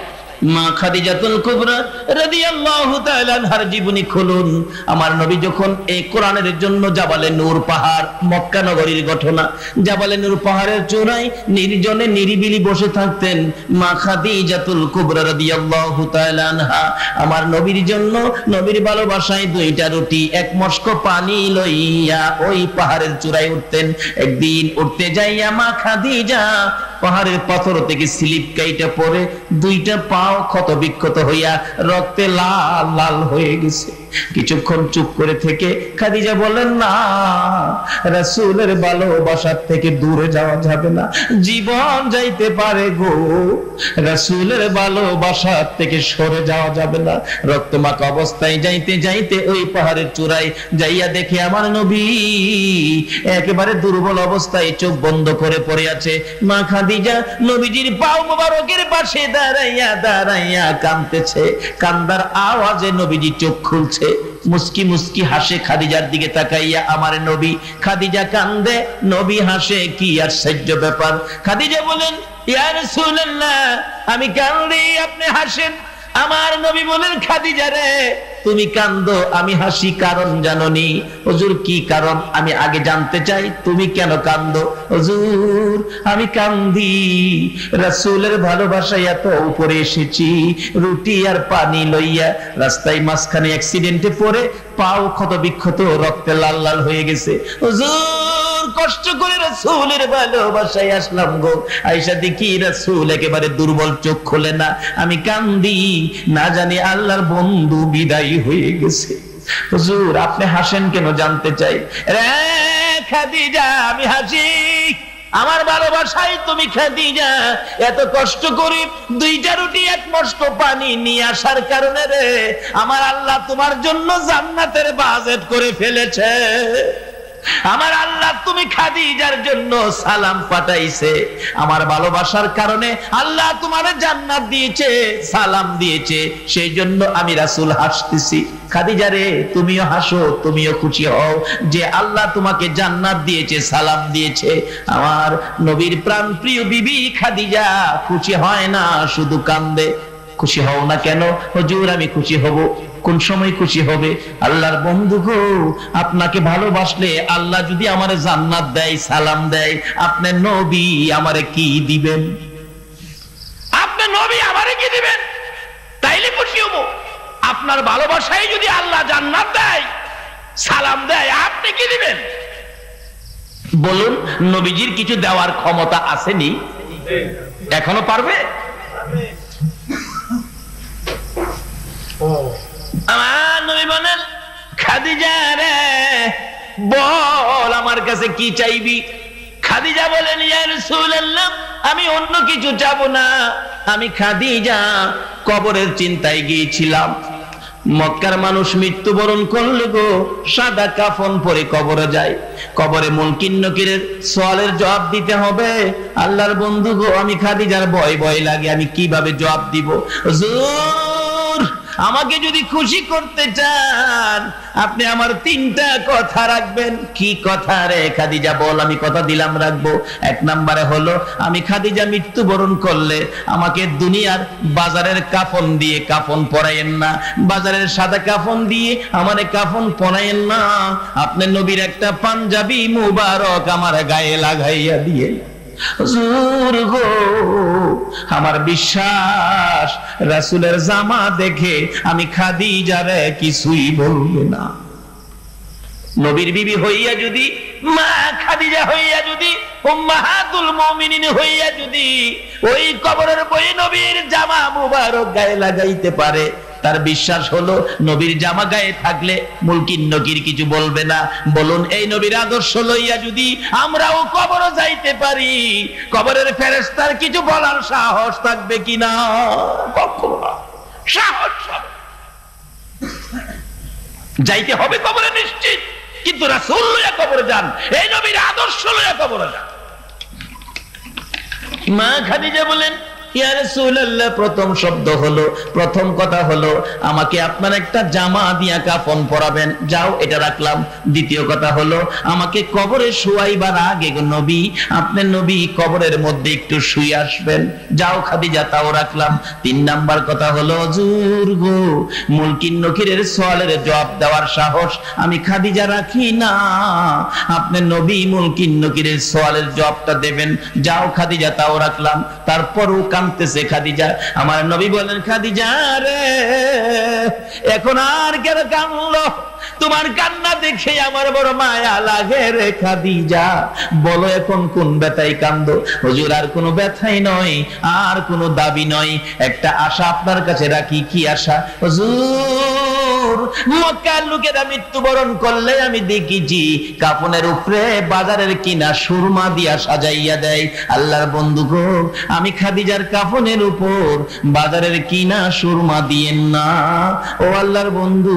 মা খাদিজাতুল কুবরা রাদিয়াল্লাহু তাআলা আনহার জীবনী খুলুন। আমার নবী যখন এই কোরআনের জন্য জাবালে নূর পাহাড়, মক্কা নগরীর ঘটনা, জাবালে নূর পাহাড়ের চূড়ায় নির্জনে নিরিবিলি বসে থাকতেন মা খাদিজাতুল কুবরা রাদিয়াল্লাহু তাআলা আনহা আমার নবীর জন্য, নবীর ভালোবাসায় 2টা রুটি 1 মস্ক পানি লইয়া ওই পাহাড়ের চূড়ায় উঠতেন। একদিন উঠতে যাইয়া মা খাদিজা পাহাড়ের পাথর থেকে স্লিপ কাইটা পড়ে 2টা পা ক্ষত বিক্ষত হইয়া রক্তে লাল লাল হয়ে গেছে। কিছুক্ষণ চুপ করে থেকে খাদিজা বলেন না, রাসূলের ভালোবাসার থেকে দূরে যাওয়া যাবে না, জীবন যাইতে পারে গো, রাসূলের ভালোবাসার থেকে সরে যাওয়া যাবে না। রক্তমাখা অবস্থায় যাইতে যাইতে ওই পাহাড়ের চূড়ায় যাইয়া দেখে আমার নবী একেবারে দুর্বল অবস্থায় চোখ বন্ধ করে পড়ে আছে। মা খাদিজা নবীজির পাও মোবারকের পাশে দাঁড়াইয়া কাঁদতেছে। কান্দার আওয়াজে নবীজি চোখ খুলছে, মুস্কি মুস্কি হাসে খাদিজার দিকে তাকাইয়া আমার নবী। খাদিজা কান্দে, নবী হাসে, কি আশ্চর্য ব্যাপার। খাদিজা বলেন ইয়া রাসূলুল্লাহ আমি কান্দি আপনি হাসেন। আমার নবী বলেন খাদিজা রে তুমি কান্দো আমি হাসি, কারণ জানোনি? হুজুর কি কারণ? আমি আগে জানতে চাই, তুমি কেন কান্দো? হুজুর আমি কান্দি রাসূলের ভালোবাসায় এত উপরে এসেছি, রুটি আর পানি লইয়া রাস্তায় মাঝখানে অ্যাক্সিডেন্টে পড়ে পাও ক্ষত বিক্ষত, রক্তে লাল লাল হয়ে গেছে। হুজুর কষ্ট করে রাসূলের ভালোবাসায় আসলাম গো, আয়েশা দেখি রাসূল একেবারে দুর্বল, চোখ খোলে না, আমি কান্দি, না জানি আল্লাহর বন্ধু বিদায় হয়ে গেছে। হুজুর আপনি হাসেন কেন জানতে চাই। রে খাদিজা আমি হাসি আমার ভালোবাসায় তুমি খাদিজা এত কষ্ট করে 2টা রুটি 1 মস্ক পানি নিয়ে আসার কারণে রে আমার আল্লাহ তোমার জন্য জান্নাতের বাজেট করে ফেলেছে। আমার আল্লাহ তুমি খাদিজার জন্য সালাম পাঠাইছে, আমার ভালোবাসার কারণে আল্লাহ তোমারে জান্নাত দিয়েছে, সালাম দিয়েছে, সেই জন্য আমি রাসূল হাসতেছি। খাদিজা রে তুমিও হাসো, তুমিও খুশি হও যে আল্লাহ তোমাকে জান্নাত দিয়েছে, সালাম দিয়েছে। আমার নবীর প্রাণ প্রিয় বিবি খাদিজা খুশি হয় না, শুধু কান্দে। খুশি হও না কেন? হুজুর আমি খুশি হব। কোন সময় খুশি হবে? আল্লাহর বন্ধু গো, আপনাকে ভালোবাসলে আল্লাহ যদি আমারে জান্নাত দেয়, সালাম দেয়, আপনার নবী আমারে কি দিবেন? আপনার নবী আমারে কি দিবেন? তাইলে খুশি হব। আপনার ভালোবাসায় যদি আল্লাহ জান্নাত দেয়, সালাম দেয়, আপনি কি দিবেন? বলুন, নবীজির কিছু দেওয়ার ক্ষমতা আসেনি? এখনো পারবে? আমার নবী বলেন, খাদিজা রে বল আমার কাছে কি চাইবি? খাদিজা বলেন, ইয়া রাসূলুল্লাহ, আমি অন্য কিছু চাবো না। আমি খাদিজা কবরের চিন্তায় গিয়েছিলাম। মক্কার মানুষ মৃত্যুবরণ করলে গো সাদা কাফন পরে কবরে যায়, কবরে মুনকির নকিরের সওয়ালের জবাব দিতে হবে। আল্লাহর বন্ধু গো, আমি খাদিজার ভয় ভয় লাগে, আমি কিভাবে জবাব দিব? হুজুর, আমাকে যদি খুশি করতে চান আপনি আমার 3টা কথা রাখবেন। কি কথা রে খাদিজা? বল। আমি কথা দিলাম রাখবো। 1 নম্বরে হলো, আমি খাদিজা মৃত্যুবরণ করলে আমাকে দুনিয়ার বাজারের কাফন দিয়ে কাফন পরাইয়েন না, বাজারের সাদা কাফন দিয়ে আমারে কাফন পরাইয়েন না। আপনি নবীর একটা পাঞ্জাবি মুবারক আমার গায়ে লাগাইয়া দিয়ে। হুজুর গো, আমার বিশ্বাস রাসূলের জামা দেখে আমি খাদিজারে কিছুই বলবে না। নবীর বিবি হইয়া যদি, মা খাদিজা হইয়া যদি, উম্মাহাতুল মুমিনিন হইয়া যদি ওই কবরের বই নবীর জামা মুবারক গায়ে লাগাইতে পারে, তার বিশ্বাস হলো নবীর জামা গায়ে থাকলে মুনকির নকির কিছু বলবে না। বলুন, এই নবীর আদর্শ লইয়া যদি আমরাও কবরে যাইতে পারি, কবরের ফেরেশতার কিছু বলার সাহস থাকবে কিনা? কখনো না, সাহস হবে। যাইতে হবে কবরে নিশ্চিত, কিন্তু রাসূল লইয়া কবরে যান, এই নবীর আদর্শ লইয়া কবরে যান। মা খাদিজা বলেন, ইয়া রাসূলুল্লাহ, প্রথম শব্দ হলো, প্রথম কথা হলো, আমাকে আপনার একটা জামা দিয়া কাফন পরাবেন। যাও, এটা রাখলাম। দ্বিতীয় কথা হলো, আমাকে কবরে শুয়াইবার আগে গো নবী, আপনি নবী কবরের মধ্যে একটু শুয়ে আসবেন। যাও খাদিজা, তাও রাখলাম। 3 নাম্বার কথা হলো, হুজুর গো, মুনকির নকিরের সওয়ালের জবাব দেওয়ার সাহস আমি খাদিজা রাখি না, আপনি নবী মুনকির নকিরের সওয়ালের জবাবটা দেবেন। যাও খাদিজা, তাও রাখলাম। তারপরও কাঁদতেছে খাদিজা। আমার নবী বলেন, খাদিজা রে, এখন আর কেন কাঁদলো? তোমার কান্না দেখে আমার বড় মায়া লাগে রে খাদিজা। বলো, এখন কোন ব্যথায় কান্দো? হুজুর, আর কোনো ব্যথাই নয়, আর কোনো দাবি নয়, একটা আশা আপনার কাছে রাখি। কি আশা? হুজুর, মক্কার লোকেরা মৃত্যুবরণ করলে আমি দেখেছি কাফনের উপরে বাজারের কিনা সুরমা দিয়া সাজাইয়া দেয়। আল্লাহর বন্ধু গো, আমি খাদিজার কাফনের উপর বাজারের কিনা সুরমা দিয়েন না। ও আল্লাহর বন্ধু,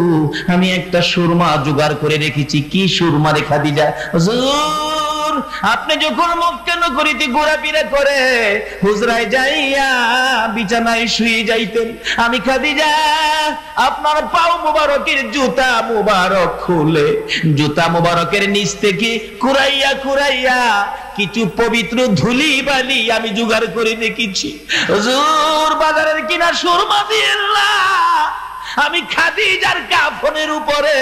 আমি একটা সুরমা জোগাড় করে রেখেছি। কি সুরমা রে খাদিজা? হুজুর, আপনি যখন মক্কা নগরীতে ঘোরাফেরা করে হুজরায় যাইয়া বিছানায় শুয়ে যাইতেন, আমি খাদিজা আপনার পাও মুবারকের জুতা মুবারক খুলে জুতা মুবারকের নিচ থেকে কুড়াইয়া কুড়াইয়া কিছু পবিত্র ধুলি বালি আমি জোগাড় করে রেখেছি। হুজুর, বাজারের কিনা সুরমা দিয়েন না, আমি খাদিজার কাফনের উপরে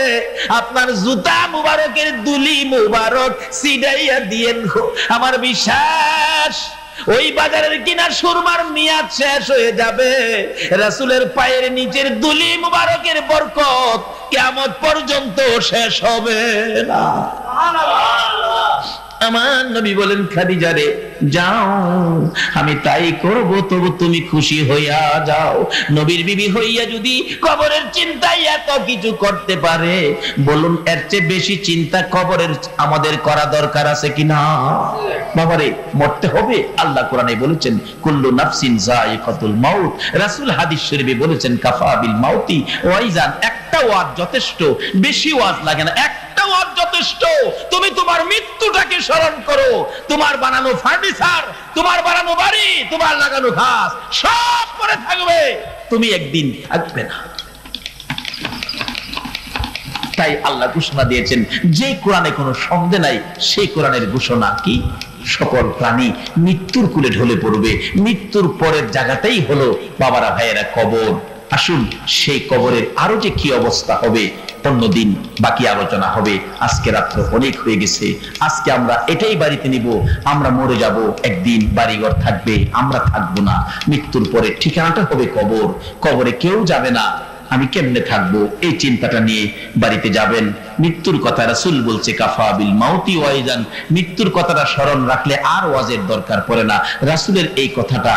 আপনার জুতা মুবারকের দুলি মুবারক ছিটাইয়া দিয়েন। আমার বিশ্বাস ওই বাজারের কিনা সুরমার মেয়াদ শেষ হয়ে যাবে, রাসূলের পায়ের নিচের দুলি মুবারকের বরকত কিয়ামত পর্যন্ত শেষ হবে না। আমার নবী বলেন, খাদিজা রে যাও, আমি তাই করব, তবু তুমি খুশি হইয়া যাও। নবীর বিবি হইয়া যদি কবরের চিন্তায় এত কিছু করতে পারে, বলুন এর চেয়ে বেশি চিন্তা কবরের আমাদের করা দরকার আছে কিনা? বাবারে, মরতে হবে। আল্লাহ কোরআনে বলেছেন, কুল্লু নাফসিন যায়িকাতুল মাউত। রাসূল হাদিস শরীফে বলেছেন, কাফা বিল মাউতি ওয়াইজান। একটা ওয়াজ যথেষ্ট, বেশি ওয়াজ লাগে না, একটা ওয়াজ যথেষ্ট। তুমি তোমার মৃত্যুটাকে স্মরণ করো। তোমার বানানো ফার্নিচার, তোমার বানানো বাড়ি, তোমার লাগানো ঘাস সব পড়ে থাকবে, তুমি একদিন থাকবে না। তাই আল্লাহ ঘোষণা দিয়েছেন, যে কোরআনে কোনো সন্দেহ নাই, সেই কোরআনের ঘোষণা কি? সকল প্রাণী মৃত্যুর কুলে ঢলে পড়বে। মৃত্যুর পরের জায়গাটাই হলো বাবারা ভাইয়েরা কবর। আসুন, সেই কবরের আরো যে কি অবস্থা হবে অন্যদিন বাকি আলোচনা হবে। আজকে রাত্র অনেক হয়ে গেছে। আজকে আমরা এটাই বাড়িতে নিব, আমরা মরে যাব একদিন, বাড়িঘর থাকবে, আমরা থাকবো না। মৃত্যুর পরে ঠিকানাটা হবে কবর। কবরে কেউ যাবে না, আমি কেমনে থাকবো, এই চিন্তাটা নিয়ে বাড়িতে যাবেন। মৃত্যুর কথা রাসূল বলছে কাফা বিল মাউতি ওয়াইজান, মৃত্যুর কথাটা স্মরণ রাখলে আর ওয়াজের দরকার পড়ে না। রাসূলের এই কথাটা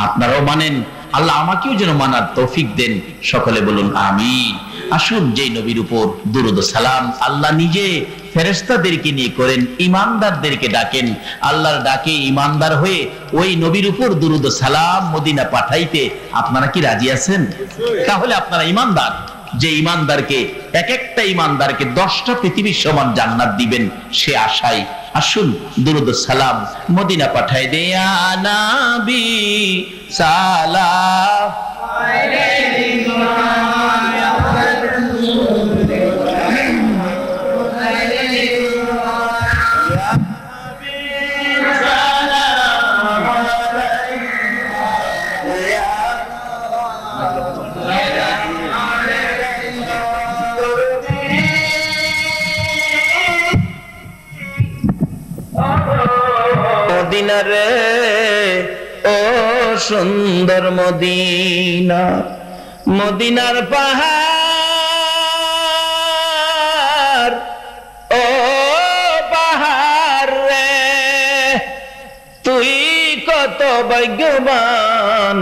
আপনারাও মানেন, আল্লাহ আমাকেও যেন মানার তৌফিক দেন। সকলে বলুন আমিন। আসুন যে নবীর উপর দুরূদ ও সালাম আল্লাহ নিজে ফেরেশতাদেরকে নিয়ে করেন, ঈমানদারদেরকে ডাকেন, আল্লাহর ডাকে ঈমানদার হয়ে ওই নবীর উপর দুরূদ ও সালাম মদিনা পাঠাইতে আপনারা কি রাজি আছেন? তাহলে আপনারা ঈমানদার। যে ঈমানদারকে এক একটা ঈমানদারকে 10টা পৃথিবীর সমান জান্নাত দিবেন সে আশায় আসুন দুরূদ ও সালাম মদিনা পাঠাই দেয়া নবী সালাম আলাইহিয়া। মদিনা রে ও সুন্দর মদিনা, মদিনার পাহাড় ও পাহাড় রে, তুই কত ভাগ্যবান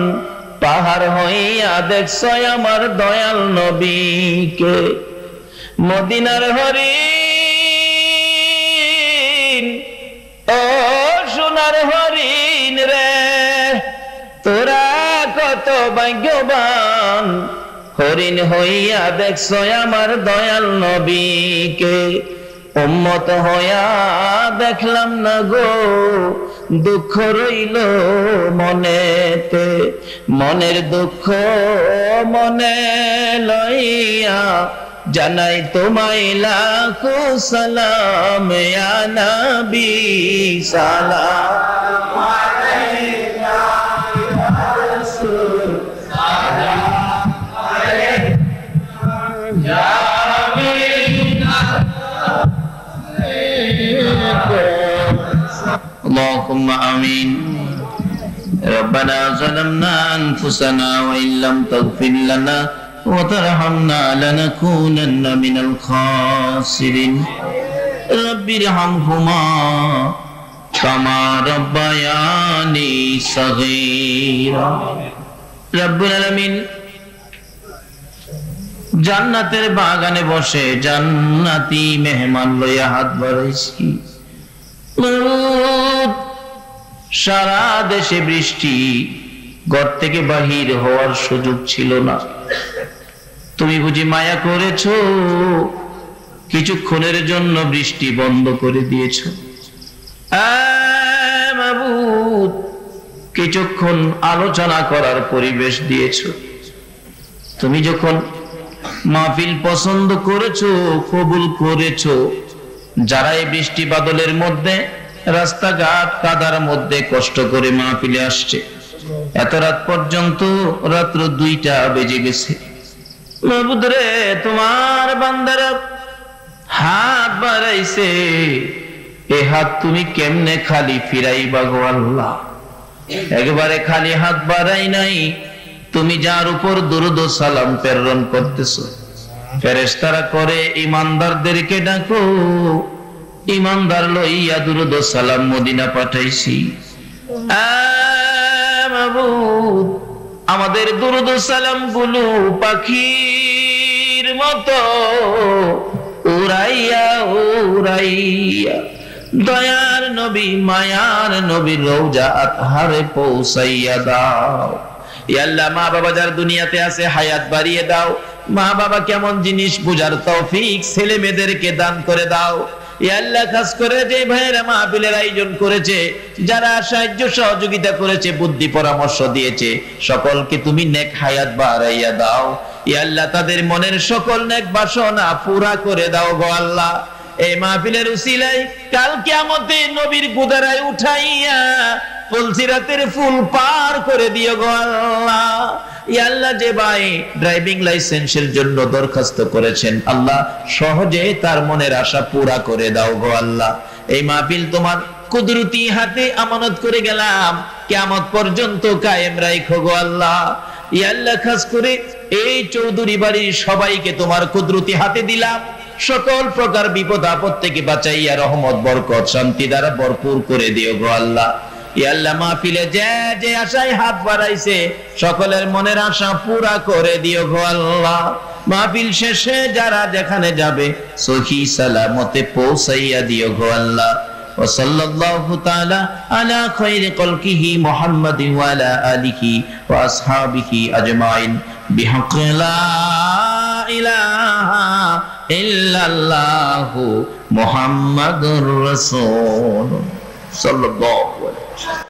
পাহাড় হইয়া দেখছ আমার দয়াল নবীকে। মদিনার হরিণ ও সোনার হরিণ রে, তোরা কত ভাগ্যবান হরিণ হইয়া দেখছ আমার দয়াল নবীকে। উম্মত হইয়া দেখলাম না গো, দুঃখ রইল মনেতে, মনের দুঃখ মনে লইয়া জানাই তোমায় লাখো সালাম ইয়া নবী সালাম আলাইকা ইয়া রাসূল সালাম আলাইকা ইয়া اللهم آمين. ربنا ظلمنا أنفسنا وإن لم تغفر لنا وترحمنا لنكونن من الخاسرين. رب ارحمهما كما ربياني صغيرا. رب العالمين জান্নাতের বাগানে বসে জান্নাতি মেহমান লইয়া হাত বাড়াইছি। সারা দেশে বৃষ্টি, ঘর থেকে বাহির হওয়ার সুযোগ ছিল না। তুমি বুঝি মায়া করেছো, কিছুক্ষণের জন্য বৃষ্টি বন্ধ করে দিয়েছো। মাবুদ, কিছুক্ষণ আলোচনা করার পরিবেশ দিয়েছো। তুমি যখন মাহফিল পছন্দ করেছো, কবুল করেছো, যারা এই বৃষ্টি বাদলের মধ্যে রাস্তাঘাট কাদার মধ্যে কষ্ট করে মাহফিলে আসছে, এত রাত পর্যন্ত, রাত্র 2টা বেজে গেছে। মাবুদ রে, তোমার বান্দারা হাত বাড়াইছে, এ হাত তুমি কেমনে খালি ফিরাইবা গো আল্লাহ? একবারে খালি হাত বাড়াই নাই, তুমি যার উপর দুরূদ ও সালাম প্রেরণ করতেছো, ফেরেশতারা করে ঈমানদারদেরকে ডাকো, ঈমানদার লইয়া দুরূদ ও সালাম মদিনা পাঠাইছি। মাবুদ, আমাদের দুরূদ ও সালাম গুলো পাখির মতো উড়াইয়া উড়াইয়া দয়ার নবী মায়ার নবীর রওজা আতহারে পৌঁছাইয়া দাও। ইয়া আল্লাহ, মা বাবা যার দুনিয়াতে আছে হায়াত বাড়িয়ে দাও। মা বাবা কেমন জিনিস বুঝার তৌফিক ছেলে মেয়েদেরকে দান করে দাও। ইয়া আল্লাহ, খাস করে যে ভাইয়েরা মাহফিলের আয়োজন করেছে, যারা সাহায্য সহযোগিতা করেছে, বুদ্ধি পরামর্শ দিয়েছে, সকলকে তুমি নেক হায়াত বাড়াইয়া দাও। ইয়া আল্লাহ, তাদের মনের সকল নেক বাসনা পুরা করে দাও গো আল্লাহ। এই মাহফিলের উসিলায় কাল কিয়ামতে নবীর গুদারায় উঠাইয়া ফুলসিরাতের ফুল পার করে দিও গো আল্লাহ। ইয়া আল্লাহ, যে ভাই ড্রাইভিং লাইসেন্সের জন্য দরখাস্ত করেছেন, আল্লাহ সহজে তার মনের আশা পুরা করে দাও গো আল্লাহ। এই মাহফিল তোমার কুদরতি হাতে আমানত করে গেলাম, কিয়ামত পর্যন্ত কায়েম রাখো গো আল্লাহ। ইয়া আল্লাহ, খাস করে এই চৌধুরী বাড়ির সবাইকে তোমার কুদরতি হাতে দিলাম, সকল প্রকার বিপদ আপদ থেকে বাঁচাইয়া রহমত বরকত শান্তি দ্বারা ভরপুর করে দিও গো আল্লাহ। ইয়া আল্লাহ, মাহফিলে যে যে আশায় হাত বাড়াইছে সকলের মনের আশা পুরা করে দিও গো আল্লাহ। মাহফিল শেষে যারা যেখানে যাবে সহি সালামতে পৌঁছাইয়া দিও গো আল্লাহ। ওয়া সাল্লাল্লাহু তাআলা আলা খায়রি খালকিহি মুহাম্মাদিন ওয়া আলা আলিহি ওয়া আসহাবিহি আজমাইন বিহাক্কি লা ইলাহা ইল্লাল্লাহু মুহাম্মাদুর রাসূল সাল্লাল্লাহু আলাইহি ওয়া সাল্লাম।